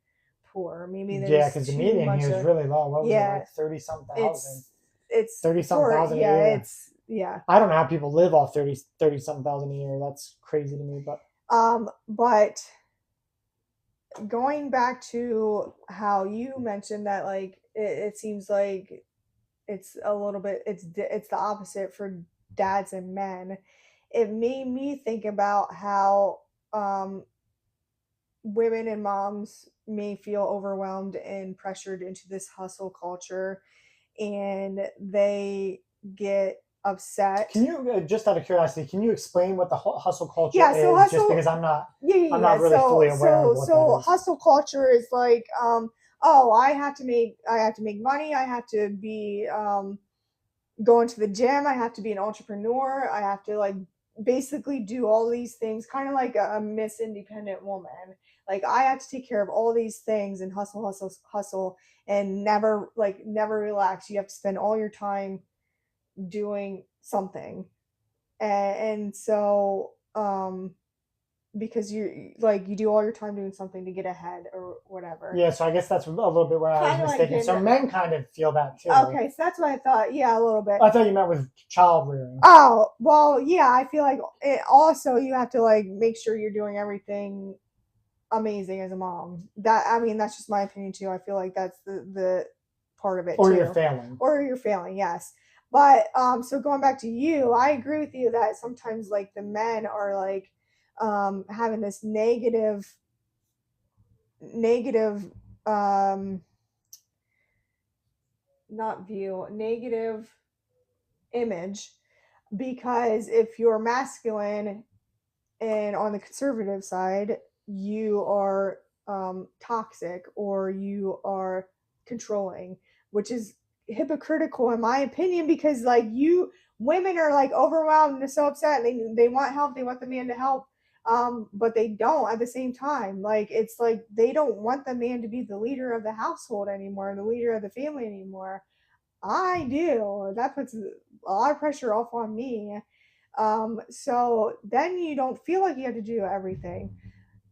poor. Maybe Yeah, there's because the too median much here is of, really low. What was it, yeah, like 30 some thousand? it's 30 some for, thousand a yeah, year. it's, yeah. I don't know how people live off 30 some thousand a year. That's crazy to me. But But going back to how you mentioned that, like it seems like it's a little bit, it's the opposite for dads and men. It made me think about how um women and moms may feel overwhelmed and pressured into this hustle culture, and they get upset. can you, just out of curiosity, can you explain what the hustle culture Yeah, so is? Just hustle, because yeah, yeah, I'm yeah. not really So fully aware of what that is. hustle culture is like, oh, I have to make money. I have to be going to the gym. I have to be an entrepreneur. I have to like basically do all these things, kind of like a Miss Independent Woman. Like I have to take care of all these things and hustle, hustle, hustle, and never relax. You have to spend all your time doing something, and so because you like you do all your time doing something to get ahead or whatever. Yeah, so I guess that's a little bit where I was Kind of like mistaken. So gender. men kind of feel that too. Okay, so that's what I thought. Yeah, a little bit. I thought you meant with child rearing. Oh, well, yeah, I feel like it also you have to like make sure you're doing everything amazing as a mom. That, I mean, that's just my opinion too. I feel like that's the part of it Or too. you're failing. Or you're failing, yes. But so going back to you, I agree with you that sometimes like the men are like having this negative um not view, negative image, because if you're masculine and on the conservative side, you are toxic or you are controlling, which is hypocritical in my opinion, because like you women are like overwhelmed and so upset. They want help, they want the man to help, but they don't at the same time. Like it's like they don't want the man to be the leader of the household anymore, the leader of the family anymore. I do. That puts a lot of pressure off on me. So then you don't feel like you have to do everything.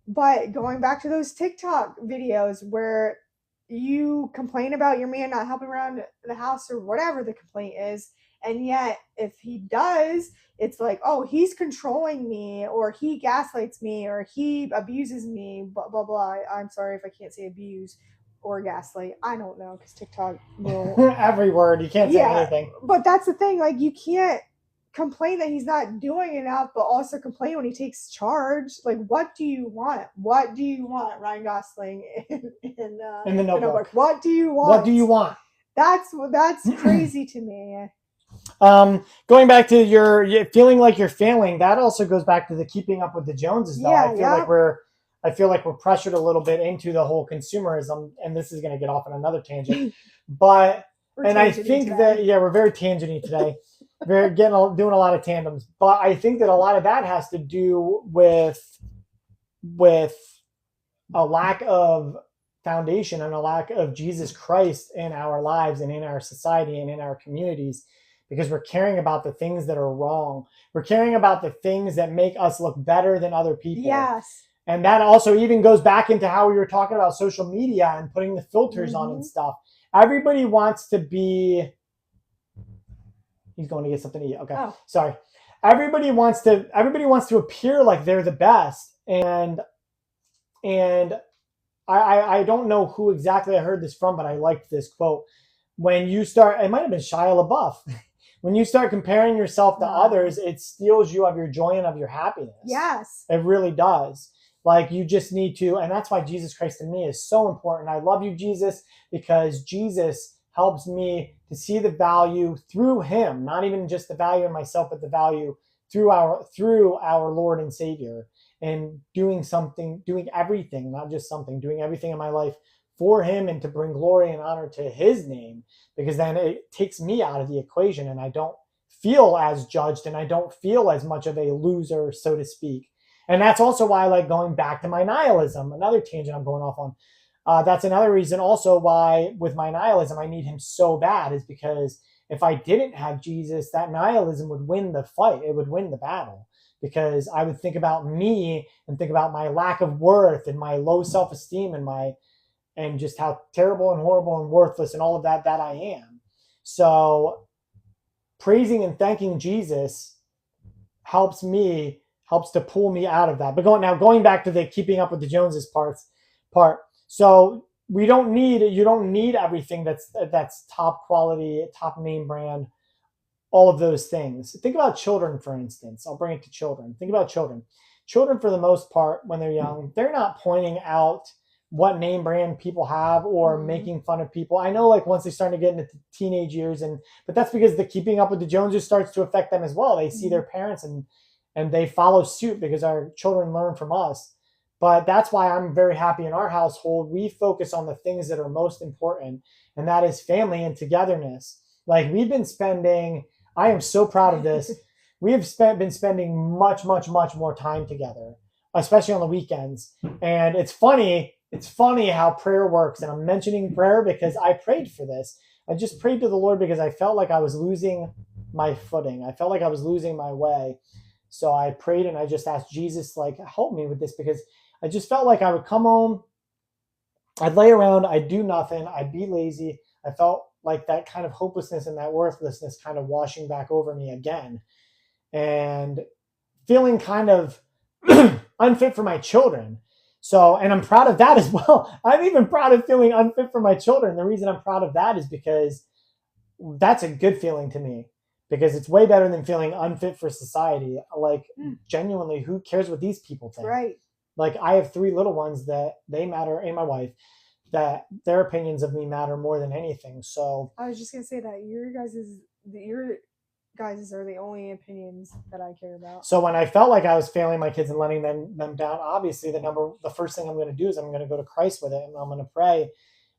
But going back to those TikTok videos where you complain about your man not helping around the house or whatever the complaint is, and yet if he does, it's like, oh, he's controlling me, or he gaslights me, or he abuses me, blah blah blah. I'm sorry if I can't say abuse or gaslight. I don't know because TikTok will. Every word. You can't say Yeah, anything. but that's the thing. Like you can't complain that he's not doing enough, but also complain when he takes charge. Like, what do you want? What do you want, Ryan Gosling In the the Notebook. What do you want? What do you want? That's crazy to me. Going back to your feeling like you're failing, that also goes back to the keeping up with the Joneses. Though Yeah, I feel like we're pressured a little bit into the whole consumerism, and this is going to get off on another tangent. But and I think that we're very tangenty today. We're doing a lot of tandems, but I think that a lot of that has to do with a lack of foundation and a lack of Jesus Christ in our lives and in our society and in our communities, because we're caring about the things that are wrong. We're caring about the things that make us look better than other people. Yes. And that also even goes back into how we were talking about social media and putting the filters on and stuff. Everybody wants to be. He's going to get something to eat. Okay. Oh. Sorry. Everybody wants to appear like they're the best. And I don't know who exactly I heard this from, but I liked this quote. when you start, it might have been Shia LaBeouf. When you start comparing yourself to others, it steals you of your joy and of your happiness. Yes. It really does. Like you just need to, and that's why Jesus Christ in me is so important. I love you, Jesus, because Jesus helps me to see the value through him, not even just the value in myself, but the value through our Lord and Savior, and doing something, doing everything, not just something, doing everything in my life for him and to bring glory and honor to his name, because then it takes me out of the equation and I don't feel as judged and I don't feel as much of a loser, so to speak. And that's also why I like going back to my nihilism, another tangent I'm going off on. That's another reason also why with my nihilism I need him so bad, is because if I didn't have Jesus, that nihilism would win the fight. It would win the battle, because I would think about me and think about my lack of worth and my low self-esteem and just how terrible and horrible and worthless and all of that I am. So praising and thanking Jesus helps to pull me out of that. But going back to the keeping up with the Joneses part. So you don't need everything that's top quality, top name brand, all of those things. Think about children, for instance. I'll bring it to children. Think about children. Children, for the most part, when they're young, they're not pointing out what name brand people have or making fun of people. I know, like once they start to get into teenage years, but that's because the keeping up with the Joneses starts to affect them as well. They see their parents and they follow suit because our children learn from us. But that's why I'm very happy in our household. We focus on the things that are most important, and that is family and togetherness. Like we've been spending, I am so proud of this. We have been spending much, much, much more time together, especially on the weekends. And it's funny how prayer works. And I'm mentioning prayer because I prayed for this. I just prayed to the Lord because I felt like I was losing my footing. I felt like I was losing my way. So I prayed and I just asked Jesus, like, help me with this, because I just felt like I would come home, I'd lay around, I'd do nothing, I'd be lazy. I felt like that kind of hopelessness and that worthlessness kind of washing back over me again, and feeling kind of unfit for my children. So, and I'm proud of that as well. I'm even proud of feeling unfit for my children. The reason I'm proud of that is because that's a good feeling to me, because it's way better than feeling unfit for society. Like, genuinely, who cares what these people think? Right. Like, I have 3 little ones that they matter, and my wife, that their opinions of me matter more than anything. So I was just gonna say that your guys' are the only opinions that I care about. So when I felt like I was failing my kids and letting them down, obviously the first thing I'm going to do is I'm going to go to Christ with it, and I'm going to pray,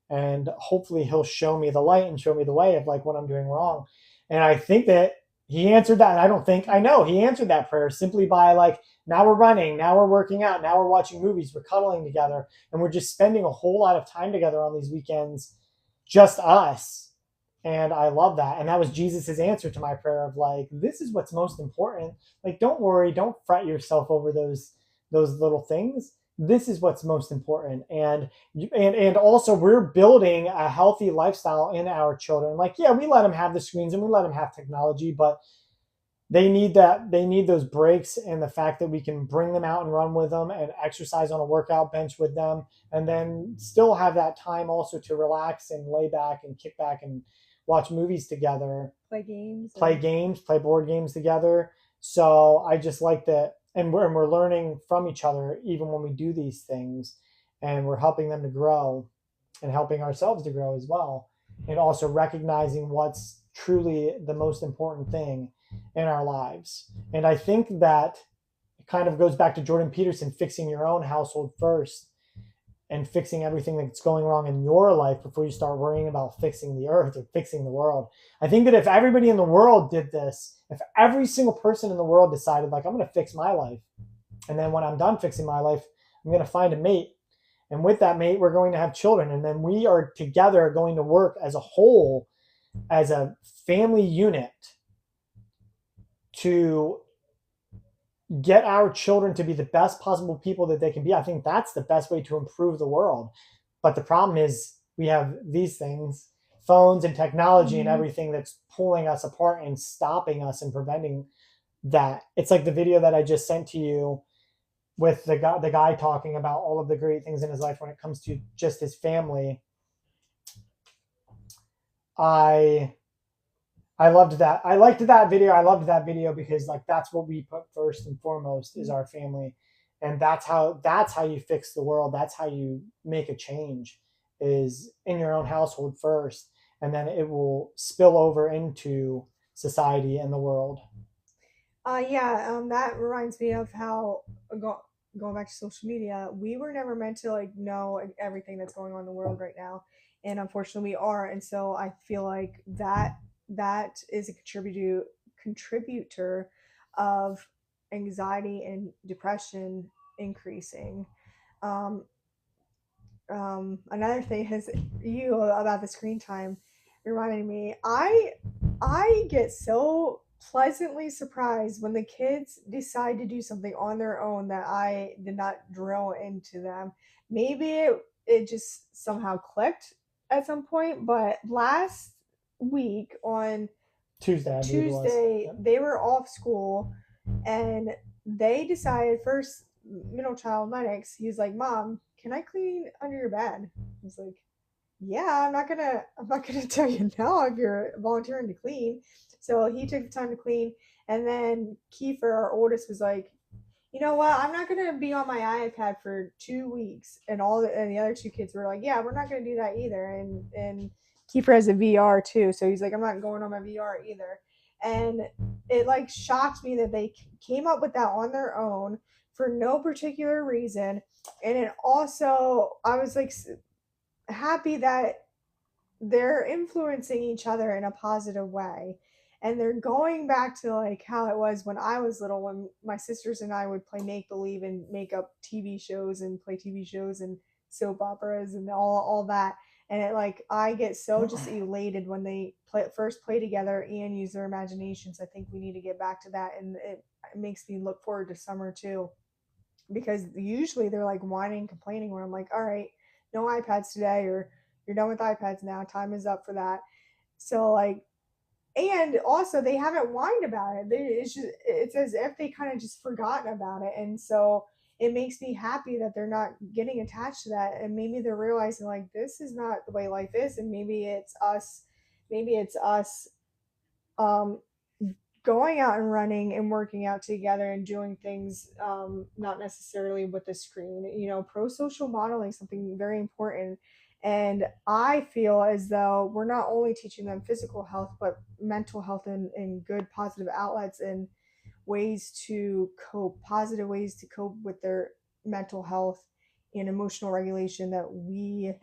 and hopefully he'll show me the light and show me the way of like what I'm doing wrong. And I think that he answered that. I know he answered that prayer simply by like, now we're running, now we're working out, now we're watching movies, we're cuddling together, and we're just spending a whole lot of time together on these weekends, just us. And I love that. And that was Jesus's answer to my prayer of like, this is what's most important. Like, don't worry, don't fret yourself over those little things. This is what's most important. And also we're building a healthy lifestyle in our children. Like, yeah, we let them have the screens and we let them have technology, but they need those breaks, and the fact that we can bring them out and run with them and exercise on a workout bench with them, and then still have that time also to relax and lay back and kick back and watch movies together, play games, play board games together. So I just like that, and we're learning from each other even when we do these things, and we're helping them to grow and helping ourselves to grow as well, and also recognizing what's truly the most important thing in our lives. And I think that it kind of goes back to Jordan Peterson, fixing your own household first and fixing everything that's going wrong in your life before you start worrying about fixing the earth or fixing the world. I think that if everybody in the world did this, if every single person in the world decided, like, I'm going to fix my life, and then when I'm done fixing my life, I'm going to find a mate, and with that mate, we're going to have children, and then we are together going to work as a whole, as a family unit, to get our children to be the best possible people that they can be. I think that's the best way to improve the world. But the problem is we have these things, phones and technology and everything, that's pulling us apart and stopping us and preventing that. It's like the video that I just sent to you with the guy talking about all of the great things in his life when it comes to just his family. I I loved that. I liked that video. I loved that video because like that's what we put first and foremost is our family. And that's how you fix the world. That's how you make a change is in your own household first and then it will spill over into society and the world. Yeah, that reminds me of how going back to social media, we were never meant to like know everything that's going on in the world right now, and unfortunately we are. And so I feel like that is a contributor of anxiety and depression increasing. Um, Another thing is you about the screen time reminded me. I get so pleasantly surprised when the kids decide to do something on their own that I did not drill into them. Maybe it just somehow clicked at some point, but last week on Tuesday, I believe it was. Tuesday, Yep. they were off school and they decided first, middle child Lennox, he's like, Mom, can I clean under your bed? I was like, yeah, I'm not gonna tell you no if you're volunteering to clean. So he took the time to clean, and then Kiefer, our oldest, was like, you know what? I'm not gonna be on my iPad for 2 weeks. And the other two kids were like, yeah, we're not gonna do that either. And Kiefer has a VR too, so he's like, I'm not going on my VR either. And it like shocked me that they came up with that on their own for no particular reason. And it also, I was like happy that they're influencing each other in a positive way, and they're going back to like how it was when I was little, when my sisters and I would play make believe and make up TV shows and play TV shows and soap operas and all that. And it like I get so just elated when they play together and use their imaginations. I think we need to get back to that, and it makes me look forward to summer too, because usually they're like whining, complaining, where I'm like, all right, no iPads today, or you're done with iPads now. Time is up for that. So like, and also they haven't whined about it. It's as if they kind of just forgotten about it, and so it makes me happy that they're not getting attached to that, and maybe they're realizing like this is not the way life is, and maybe it's us. Maybe it's us um, going out and running and working out together and doing things, not necessarily with the screen. You know, pro social modeling is something very important. And I feel as though we're not only teaching them physical health, but mental health and good positive outlets and ways to cope, positive ways to cope with their mental health and emotional regulation that we,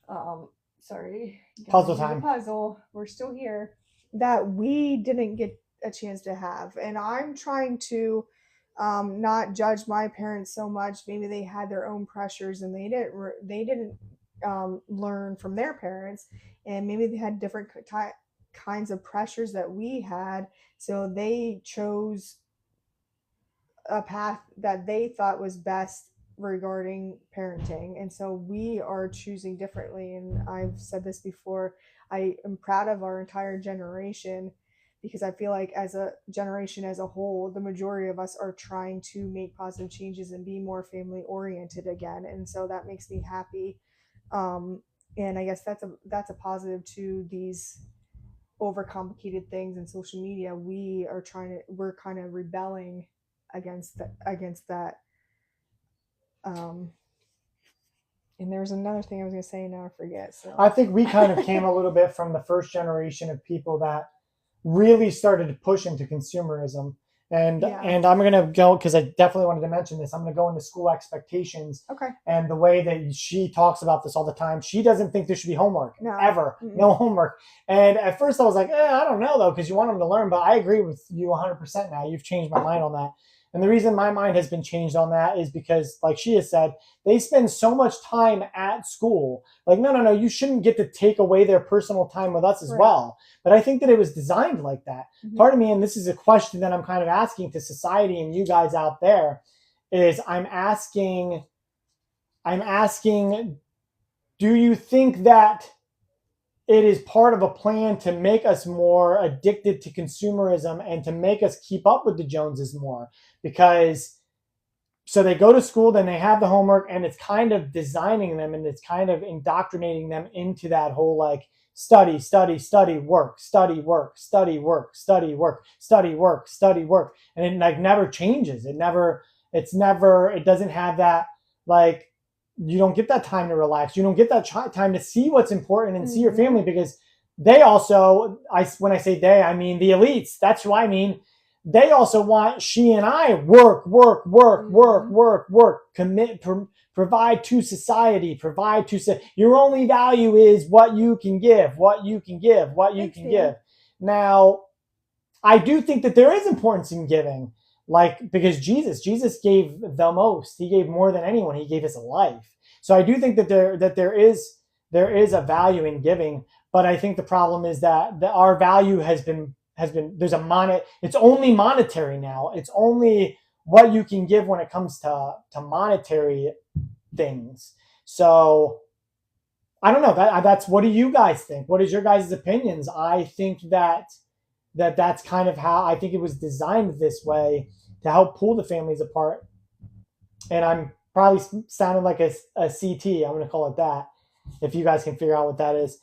um, sorry, gotta Puzzle do the time. puzzle. We're still here. That we didn't get a chance to have, and I'm trying to not judge my parents so much. Maybe they had their own pressures, and they didn't learn from their parents, and maybe they had different kinds of pressures that we had, so they chose a path that they thought was best regarding parenting. And so we are choosing differently. And I've said this before, I am proud of our entire generation, because I feel like as a generation as a whole, the majority of us are trying to make positive changes and be more family oriented again. And so that makes me happy. Um, and I guess that's a positive to these overcomplicated things in social media. We're kind of rebelling against that. Um, and there was another thing I was gonna say, now I forget. I So think we kind of came a little bit from the first generation of people that really started to push into consumerism. yeah, And I'm gonna go because I definitely wanted to mention this. I'm gonna go into school expectations okay, and the way that she talks about this all the time. She doesn't think there should be homework no, ever, mm-mm. no homework. And at first I was like, I don't know though, because you want them to learn. But I agree with you 100% now. You've changed my mind on that. And the reason my mind has been changed on that is because, like she has said, they spend so much time at school. Like, no, you shouldn't get to take away their personal time with us as Right. well. But I think that it was designed like that. Mm-hmm. Part of me, and this is a question that I'm kind of asking to society and you guys out there, is I'm asking, do you think that it is part of a plan to make us more addicted to consumerism and to make us keep up with the Joneses more? Because so they go to school, then they have the homework, and it's kind of designing them and it's kind of indoctrinating them into that whole like study, study, study, work, study, work, study, work, study, work, study, work, study, work. And it like never changes. It doesn't have that, like, you don't get that time to relax. You don't get that time to see what's important and see your Mm-hmm. family, because they also, when I say they, I mean the elites. That's who I mean. They also want she and I work, work, work, work, Mm-hmm. work, work, provide to society, provide to, your only value is what you can give, what you can give, what you Thanks, can Dan. give. Now, I do think that there is importance in giving, like, because Jesus gave the most. He gave more than anyone. He gave his life. So I do think that there is a value in giving, but I think the problem is that our value has been it's only monetary now. It's only what you can give when it comes to monetary things. So I don't know. That's, what do you guys think? What is your guys' opinions? I think that's kind of how I think it was designed this way, to help pull the families apart. And I'm probably sounding like a CT. I'm going to call it that. If you guys can figure out what that is,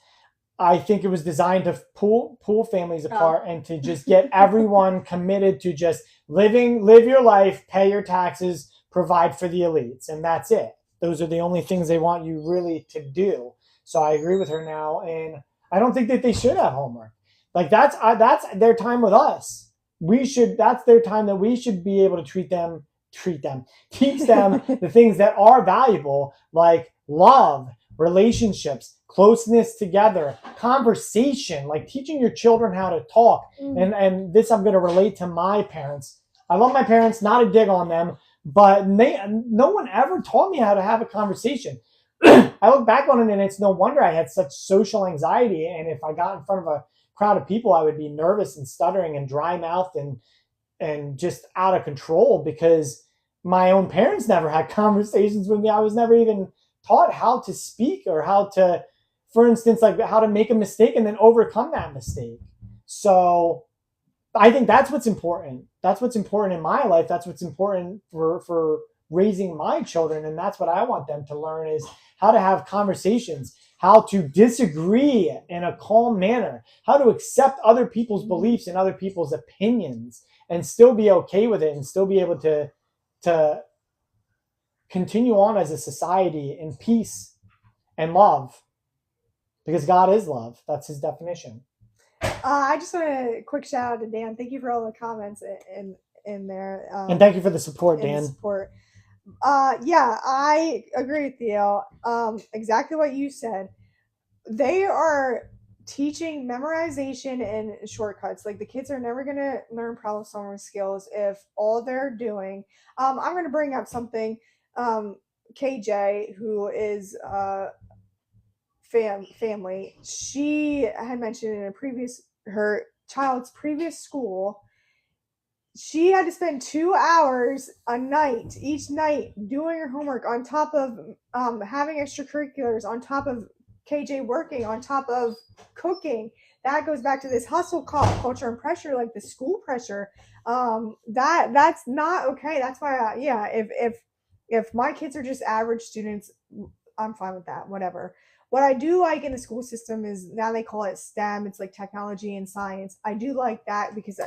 I think it was designed to pull families Oh. apart and to just get everyone committed to just live your life, pay your taxes, provide for the elites, and that's it. Those are the only things they want you really to do. So I agree with her now, and I don't think that they should have homework. Like, that's their time with us. We should That's their time that we should be able to teach them the things that are valuable, like love, relationships, closeness together, conversation, like teaching your children how to talk. Mm. And this I'm going to relate to my parents. I love my parents, not a dig on them, but no one ever taught me how to have a conversation. I look back on it, and it's no wonder I had such social anxiety. And if I got in front of a crowd of people, I would be nervous and stuttering and dry mouthed and just out of control, because my own parents never had conversations with me. I was never even taught how to speak, or how to, for instance, like how to make a mistake and then overcome that mistake. So I think that's what's important. That's what's important in my life. That's what's important for raising my children, and that's what I want them to learn, is how to have conversations, how to disagree in a calm manner, how to accept other people's beliefs and other people's opinions, and still be okay with it, and still be able to continue on as a society in peace and love, because God is love. That's his definition. I just want a quick shout out to Dan. Thank you for all the comments in there. And thank you for the support, In the Dan. support. Yeah, I agree with you. Exactly what you said. They are teaching memorization and shortcuts. Like, the kids are never gonna learn problem solving skills if all they're doing. I'm gonna bring up something. Um, KJ, who is family, she had mentioned in a previous her child's previous school, she had to spend 2 hours a night each night doing her homework, on top of having extracurriculars, on top of KJ working, on top of cooking. That goes back to this hustle culture and pressure, like the school pressure. That's not okay. That's why yeah, if my kids are just average students, I'm fine with that, whatever. What I do like in the school system is, now they call it STEM. It's like technology and science. I do like that because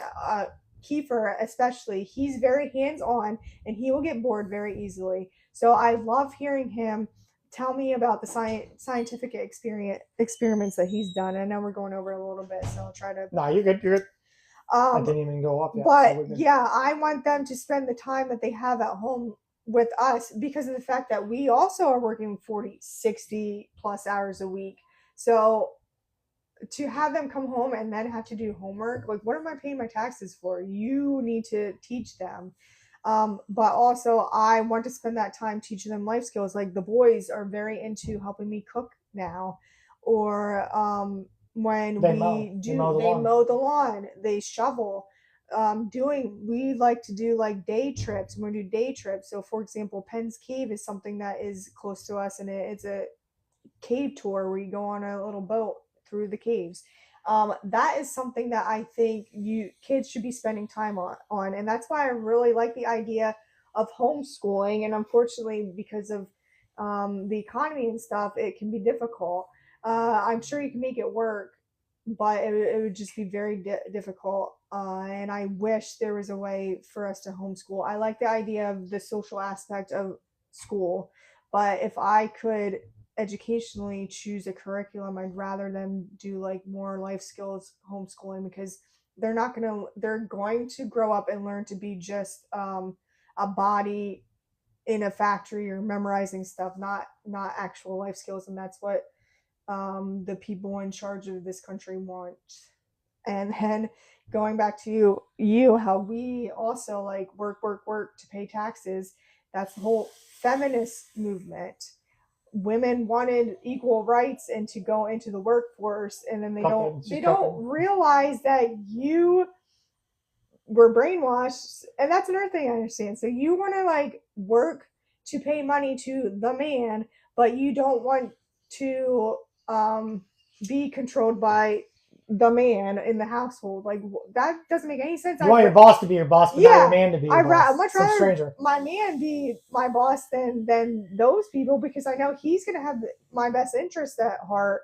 Kiefer, especially, he's very hands on and he will get bored very easily. So I love hearing him tell me about the scientific experiments that he's done. I know we're going over a little bit, so I'll try to. No, you're good. You're good. I Um, didn't even go up yet, so but we're good. yeah, I want them to spend the time that they have at home with us, because of the fact that we also are working 40, 60 plus hours a week. So to have them come home and then have to do homework, like, what am I paying my taxes for? You need to teach them. But also, I want to spend that time teaching them life skills. Like, the boys are very into helping me cook now, or when They mow. we They do, mow the they lawn. mow the lawn, they shovel. We like to do like day trips. When we do day trips, so for example, Penn's Cave is something that is close to us, and it's a cave tour where you go on a little boat through the caves. That is something that I think you kids should be spending time on, and that's why I really like the idea of homeschooling. And unfortunately, because of the economy and stuff, it can be difficult. I'm sure you can make it work, but it would just be very difficult. And I wish there was a way for us to homeschool. I like the idea of the social aspect of school, but if I could educationally choose a curriculum, I'd rather them do like more life skills homeschooling, because they're going to grow up and learn to be just a body in a factory or memorizing stuff, not actual life skills. And that's what the people in charge of this country want. And then going back to you, how we also like work to pay taxes. That's the whole feminist movement. Women wanted equal rights and to go into the workforce, and then they don't realize that you were brainwashed. And that's another thing I understand. So you want to like work to pay money to the man, but you don't want to be controlled by the man in the household. Like, that doesn't make any sense. You want your boss to be your boss, but not your man to be your boss. I'd much rather my man be my boss than those people, because I know he's going to have my best interest at heart.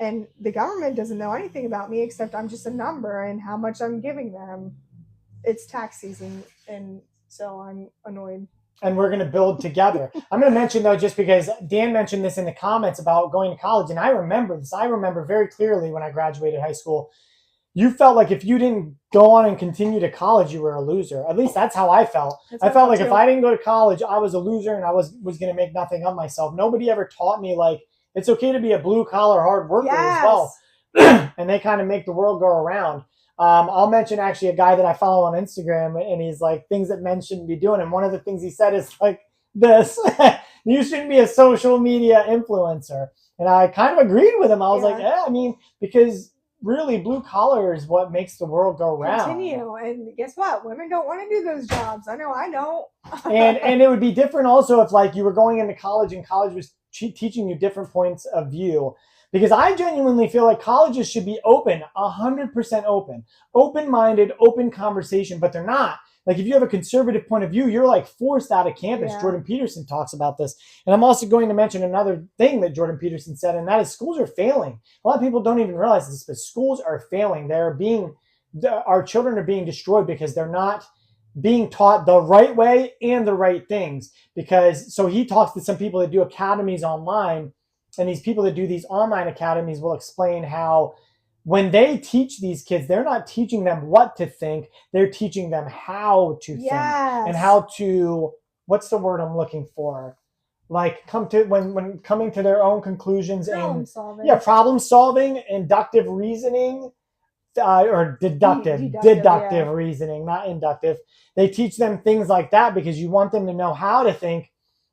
And the government doesn't know anything about me except I'm just a number and how much I'm giving them. It's tax season, and so I'm annoyed. And we're going to build together. I'm going to mention, though, just because Dan mentioned this in the comments about going to college, and I remember this. I remember very clearly when I graduated high school, you felt like if you didn't go on and continue to college, you were a loser. At least that's how I felt. I felt like if I didn't go to college, I was a loser and I was going to make nothing of myself. Nobody ever taught me, like, it's okay to be a blue-collar hard worker as well. And they kind of make the world go around. I'll mention actually a guy that I follow on Instagram, and he's like, things that men shouldn't be doing. And one of the things he said is like this: you shouldn't be a social media influencer. And I kind of agreed with him. I was like, yeah, I mean, because really blue collar is what makes the world go round. Continue. And guess what? Women don't want to do those jobs. I know I don't. and it would be different also if like you were going into college and college was teaching you different points of view. Because I genuinely feel like colleges should be open, 100% open, open-minded, open conversation, but they're not. Like if you have a conservative point of view, you're like forced out of campus. Yeah. Jordan Peterson talks about this. And I'm also going to mention another thing that Jordan Peterson said, and that is schools are failing. A lot of people don't even realize this, but schools are failing. Our children are being destroyed because they're not being taught the right way and the right things. So he talks to some people that do academies online. And these people that do these online academies will explain how when they teach these kids, they're not teaching them what to think. They're teaching them how to think and how to, what's the word I'm looking for? Like when coming to their own conclusions problem solving, inductive reasoning, or deductive reasoning, not inductive. They teach them things like that because you want them to know how to think,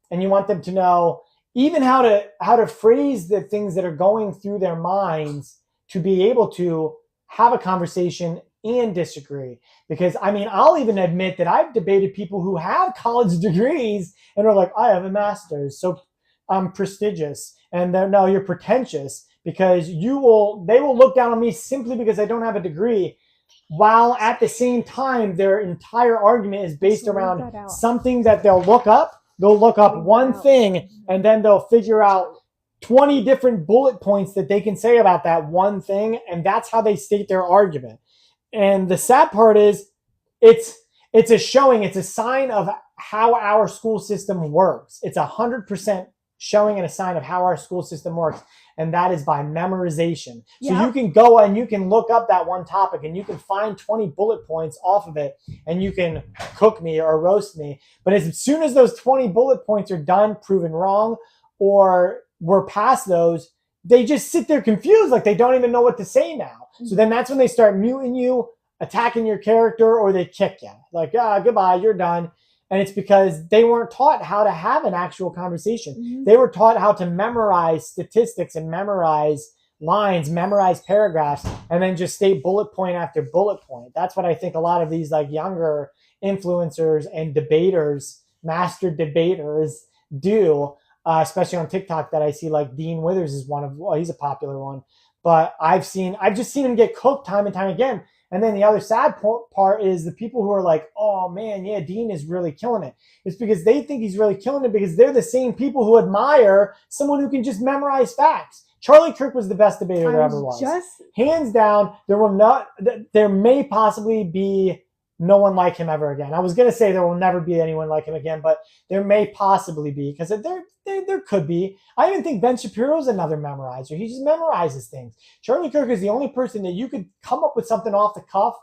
and you want them to know even how to phrase the things that are going through their minds to be able to have a conversation and disagree. Because, I mean, I'll even admit that I've debated people who have college degrees and are like, I have a master's, so I'm prestigious. And they're, no, you're pretentious, because they will look down on me simply because I don't have a degree, while at the same time, their entire argument is based around something that they'll look up. They'll look up one thing, and then they'll figure out 20 different bullet points that they can say about that one thing, and that's how they state their argument. And the sad part is it's a sign of how our school system works. It's 100% showing and a sign of how our school system works, and that is by memorization. So you can go and you can look up that one topic and you can find 20 bullet points off of it, and you can cook me or roast me. But as soon as those 20 bullet points are done, proven wrong, or we're past those, they just sit there confused, like they don't even know what to say now. So then that's when they start muting you, attacking your character, or they kick you. Like, goodbye, you're done. And it's because they weren't taught how to have an actual conversation. Mm-hmm. They were taught how to memorize statistics and memorize lines, memorize paragraphs, and then just state bullet point after bullet point. That's what I think a lot of these like younger influencers and debaters, master debaters do, especially on TikTok, that I see. Like Dean Withers is he's a popular one. But I've just seen him get cooked time and time again. And then the other sad part is the people who are like, oh man, yeah, Dean is really killing it. It's because they think he's really killing it because they're the same people who admire someone who can just memorize facts. Charlie Kirk was the best debater I there ever was was. just Hands down, there may possibly be no one like him ever again. I was going to say there will never be anyone like him again, but there may possibly be, because there could be. I even think Ben Shapiro's another memorizer. He just memorizes things. Charlie Kirk is the only person that you could come up with something off the cuff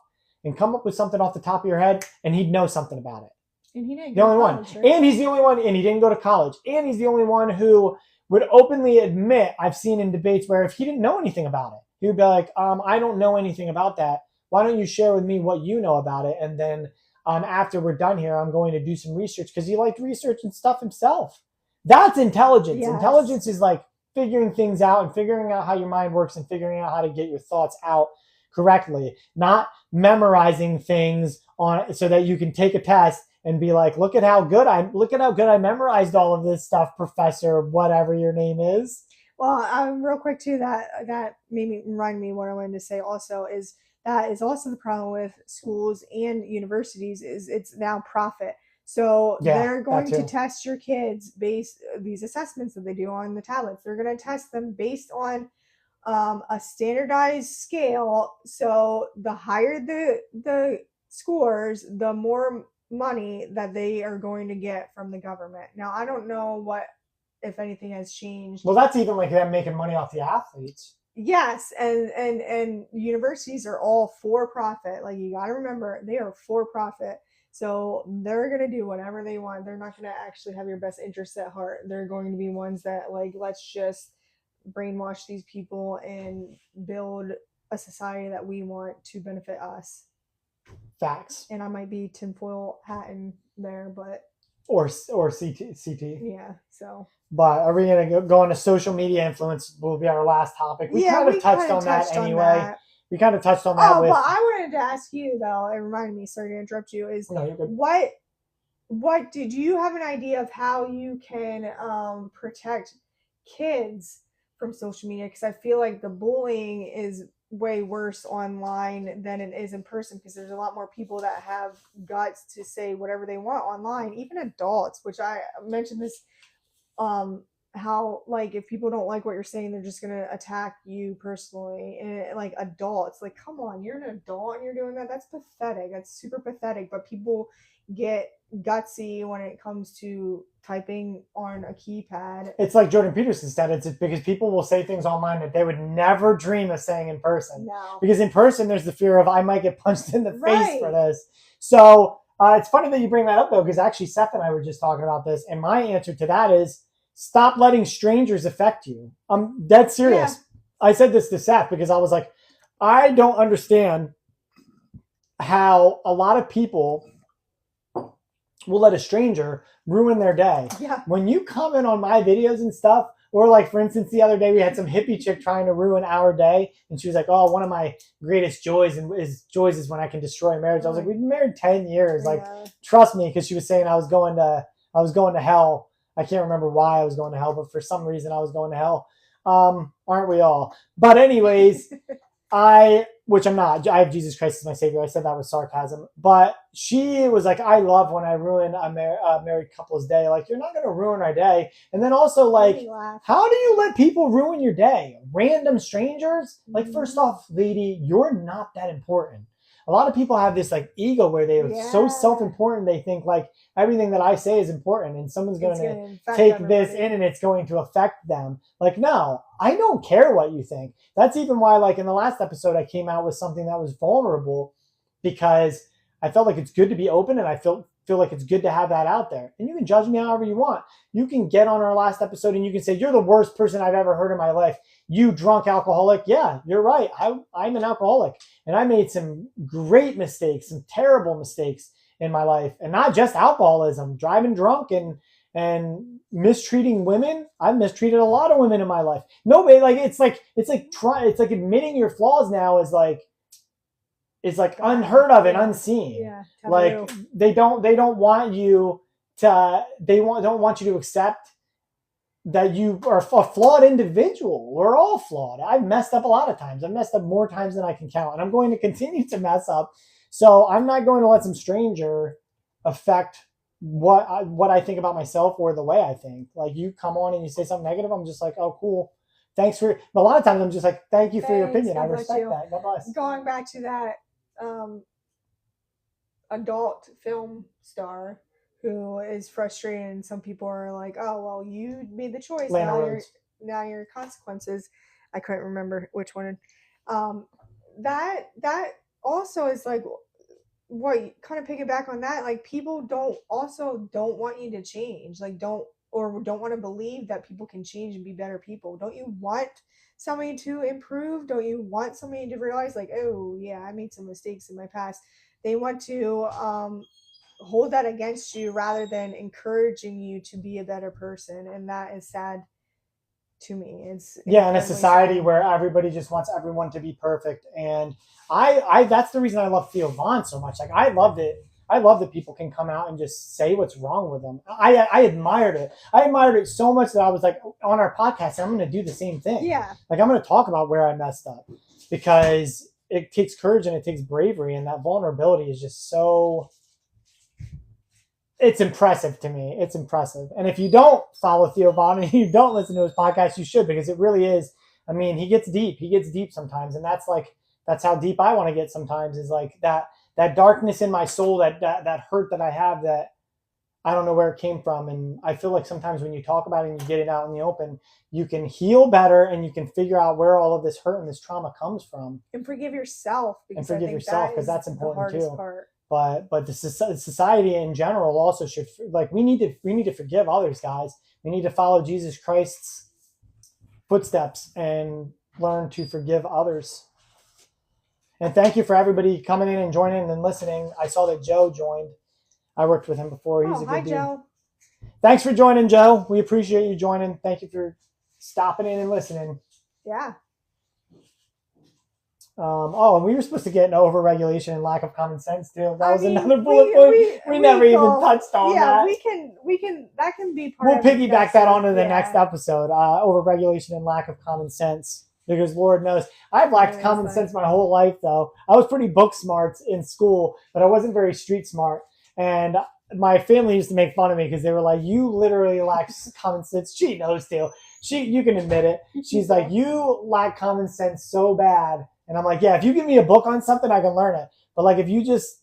and come up with something off the top of your head, and he'd know something about it. And he didn't The go only to one. college, right? And he's the only one, and he didn't go to college. And he's the only one who would openly admit, I've seen in debates where if he didn't know anything about it, he would be like, I don't know anything about that. Why don't you share with me what you know about it? And then after we're done here, I'm going to do some research, because he liked researching stuff himself. That's intelligence. Yes. Intelligence is like figuring things out and figuring out how your mind works and figuring out how to get your thoughts out correctly, not memorizing things on so that you can take a test and be like, look at how good I memorized all of this stuff, Professor, whatever your name is. Well, real quick too, that made me remind me what I wanted to say also is that is also the problem with schools and universities is it's now profit. So they're going to test your kids based these assessments that they do on the tablets. They're going to test them based on a standardized scale. So the higher the scores, the more money that they are going to get from the government. Now, I don't know what, if anything, has changed. Well, that's even like them making money off the athletes. Yes, and universities are all for profit. Like, you got to remember, they are for profit. So they're going to do whatever they want. They're not going to actually have your best interests at heart. They're going to be ones that, like, let's just brainwash these people and build a society that we want to benefit us. Facts. And I might be tinfoil hat in there, but or CT. Yeah. So. But are we going to go on to social media influence? Will be our last topic. We kind of touched on that anyway. We kind of touched on that. Oh, but I wanted to ask you though. It reminded me. Sorry to interrupt you. Is no, you're good. What did you have an idea of how you can protect kids from social media? Because I feel like the bullying is way worse online than it is in person, because there's a lot more people that have guts to say whatever they want online, even adults, which I mentioned this how, like, if people don't like what you're saying, they're just gonna attack you personally. And like adults, like, come on, you're an adult and you're doing that. That's pathetic. That's super pathetic. But people get gutsy when it comes to typing on a keypad. It's like Jordan Peterson said, it's because people will say things online that they would never dream of saying in person. No. Because in person, there's the fear of I might get punched in the face for this. So it's funny that you bring that up, though, because actually Seth and I were just talking about this. And my answer to that is stop letting strangers affect you. I'm dead serious. Yeah. I said this to Seth because I was like, I don't understand how a lot of people will let a stranger ruin their day. Yeah. When you comment on my videos and stuff, or like, for instance, the other day we had some hippie chick trying to ruin our day, and she was like, oh, one of my greatest joys is when I can destroy marriage. I was like, we've been married 10 years. Like, trust me, because she was saying I was going to hell. I can't remember why I was going to hell, but for some reason I was going to hell. Aren't we all? But anyways, which I'm not. I have Jesus Christ as my Savior. I said that with sarcasm. But she was like, I love when I ruin a married couple's day. Like, you're not going to ruin our day. And then also, like, how do you let people ruin your day? Random strangers? Like, first off, lady, you're not that important. A lot of people have this, like, ego where they're so self-important. They think, like, everything that I say is important, and someone's going to take this in and it's going to affect them. Like, no, I don't care what you think. That's even why, like, in the last episode, I came out with something that was vulnerable, because I felt like it's good to be open, and I feel like it's good to have that out there. And you can judge me however you want. You can get on our last episode and you can say, you're the worst person I've ever heard in my life. You drunk alcoholic. Yeah, you're right. I'm an alcoholic, and I made some great mistakes, some terrible mistakes in my life, and not just alcoholism, driving drunk and mistreating women. I've mistreated a lot of women in my life. Nobody, like, it's like admitting your flaws now is like, it's like unheard of and unseen. Yeah, like they don't want you to accept that you are a flawed individual. We're all flawed. I've messed up a lot of times. I've messed up more times than I can count, and I'm going to continue to mess up. So I'm not going to let some stranger affect what I think about myself or the way I think. Like, you come on and you say something negative, I'm just like, oh, cool. thanks for, a lot of times I'm just like, thank you for your Thanks. opinion. I God bless respect you. that. God bless. Going back to that adult film star who is frustrated, and some people are like, "Oh, well, you made the choice. Lana Rhodes. Now your consequences." I couldn't remember which one. Um, that also is like what kind of piggyback on that. Like people don't want you to change. Like don't want to believe that people can change and be better people. Don't you want somebody to improve? Don't you want somebody to realize like, oh yeah, I made some mistakes in my past? They want to hold that against you rather than encouraging you to be a better person, and that is sad to me. It's Yeah, in a incredibly society sad. where everybody just wants everyone to be perfect. And I that's the reason I love Theo Vaughn so much. Like I loved it. I love that people can come out and just say what's wrong with them. I admired it. I admired it so much that I was like, on our podcast, I'm going to do the same thing. Yeah. Like I'm going to talk about where I messed up, because it takes courage and it takes bravery, and that vulnerability is just so, it's impressive to me. It's impressive. And if you don't follow Theo Vaughn and you don't listen to his podcast, you should, because it really is. I mean, he gets deep. He gets deep sometimes. And that's how deep I want to get sometimes, is like that darkness in my soul, that hurt that I have, that I don't know where it came from. And I feel like sometimes when you talk about it and you get it out in the open, you can heal better and you can figure out where all of this hurt and this trauma comes from. And forgive yourself, And because forgive yourself, because that's the important hardest too. part. But the society in general also should, like, we need to forgive others, guys. We need to follow Jesus Christ's footsteps and learn to forgive others. And thank you for everybody coming in and joining and listening. I saw that Joe joined. I worked with him before. He's a good Hi, dude. Joe. Thanks for joining, Joe. We appreciate you joining. Thank you for stopping in and listening. Yeah. And we were supposed to get an overregulation and lack of common sense too. That was another bullet point. We never even touched on that. We can. That can be part. We'll of piggyback that onto the next episode. Overregulation and lack of common sense, because Lord knows I've lacked common sense my whole life. Though I was pretty book smart in school, but I wasn't very street smart. And my family used to make fun of me because they were like, "You literally lack common sense." She knows too. You can admit it. She's like, "You lack common sense so bad." And I'm like, yeah, if you give me a book on something, I can learn it. But like, if you just,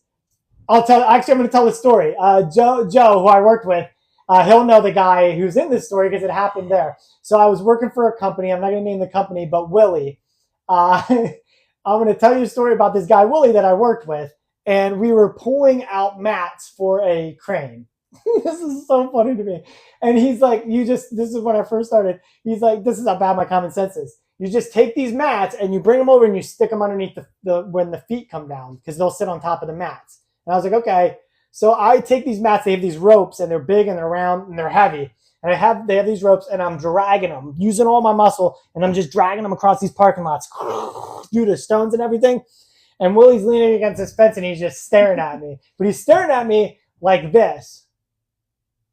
I'm going to tell the story. Joe, who I worked with, he'll know the guy who's in this story because it happened there. So I was working for a company. I'm not going to name the company, but Willie. I'm going to tell you a story about this guy, Willie, that I worked with. And we were pulling out mats for a crane. This is so funny to me. And he's like, this is when I first started. He's like, this is how bad my common sense is. You just take these mats and you bring them over and you stick them underneath the when the feet come down, because they'll sit on top of the mats. And I was like, okay. So I take these mats. They have these ropes and they're big and they're round and they're heavy. And they have these ropes and I'm dragging them, using all my muscle, and I'm just dragging them across these parking lots due to stones and everything. And Willie's leaning against this fence and he's just staring at me. But he's staring at me like this.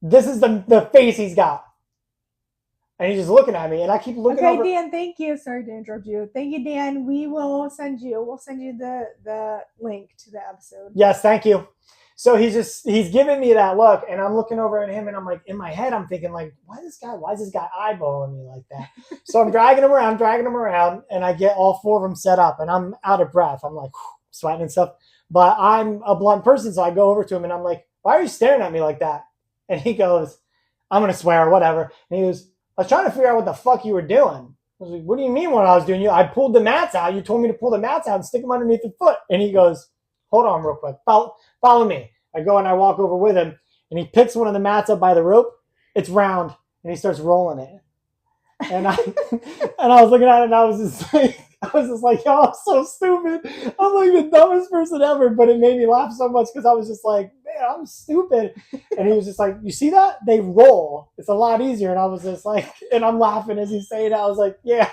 This is the face he's got. And he's just looking at me, and I keep looking over. Okay, Dan, thank you. Sorry to interrupt you. Thank you, Dan. We'll send you the link to the episode. Yes, thank you. So he's giving me that look, and I'm looking over at him, and I'm like, in my head, I'm thinking like, why is this guy eyeballing me like that? So I'm dragging him around, and I get all four of them set up, and I'm out of breath. I'm like sweating and stuff, but I'm a blunt person, so I go over to him, and I'm like, why are you staring at me like that? And he goes, I'm gonna swear, whatever. And he goes, I was trying to figure out what the fuck you were doing. I was like, what do you mean what I was doing? I pulled the mats out. You told me to pull the mats out and stick them underneath the foot. And he goes, hold on real quick. Follow me. I go and I walk over with him, and he picks one of the mats up by the rope. It's round, and he starts rolling it. And I was looking at it, and I was just like, yo, I'm so stupid. I'm like the dumbest person ever. But it made me laugh so much because I was just like, man, I'm stupid. And he was just like, you see that? They roll. It's a lot easier. And I was just like, and I'm laughing as he's saying it. I was like, yeah,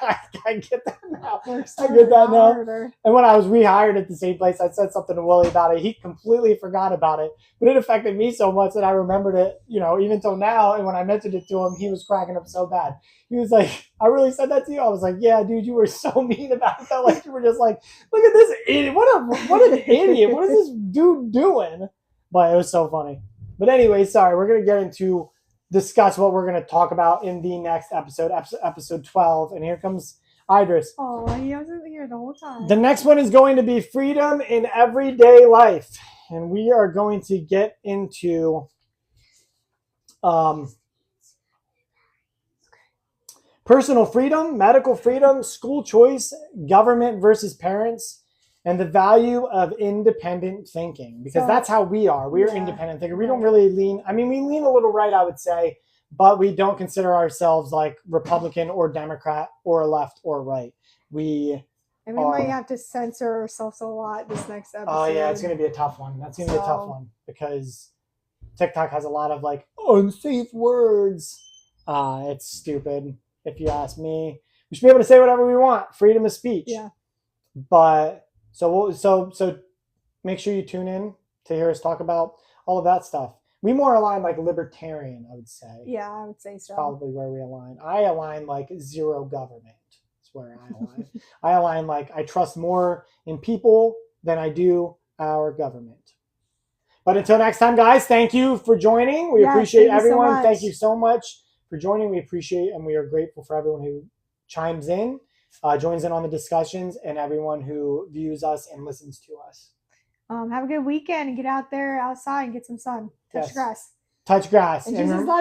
I get that now. I get that now. And when I was rehired at the same place, I said something to Willie about it. He completely forgot about it. But it affected me so much that I remembered it, even till now. And when I mentioned it to him, he was cracking up so bad. He was like, I really said that to you? I was like, yeah, dude, you were so mean about it. Like, you were just like, look at this idiot. What an idiot. What is this dude doing? But it was so funny. But anyway, sorry, we're going to get into discuss what we're going to talk about in the next episode, episode 12. And here comes Idris. Oh, he wasn't here the whole time. The next one is going to be freedom in everyday life. And we are going to get into personal freedom, medical freedom, school choice, government versus parents, and the value of independent thinking. Because that's how we are. We are independent thinkers. We don't really lean, I mean, we lean a little right, I would say, but we don't consider ourselves like Republican or Democrat or left or right. We might have to censor ourselves a lot this next episode. Oh, yeah, it's going to be a tough one. That's going to be a tough one because TikTok has a lot of like unsafe words. It's stupid, if you ask me. We should be able to say whatever we want. Freedom of speech. Yeah. But so make sure you tune in to hear us talk about all of that stuff. We more align like libertarian, I would say. Yeah, I would say so. Probably where we align. I align like zero government. That's where I align. I align like I trust more in people than I do our government. But until next time, guys, thank you for joining. We appreciate everyone. Thank you so much for joining. We appreciate and we are grateful for everyone who chimes in, joins in on the discussions, and everyone who views us and listens to us. Have a good weekend and get out there outside and get some sun. Touch grass. Touch grass. And Jesus loves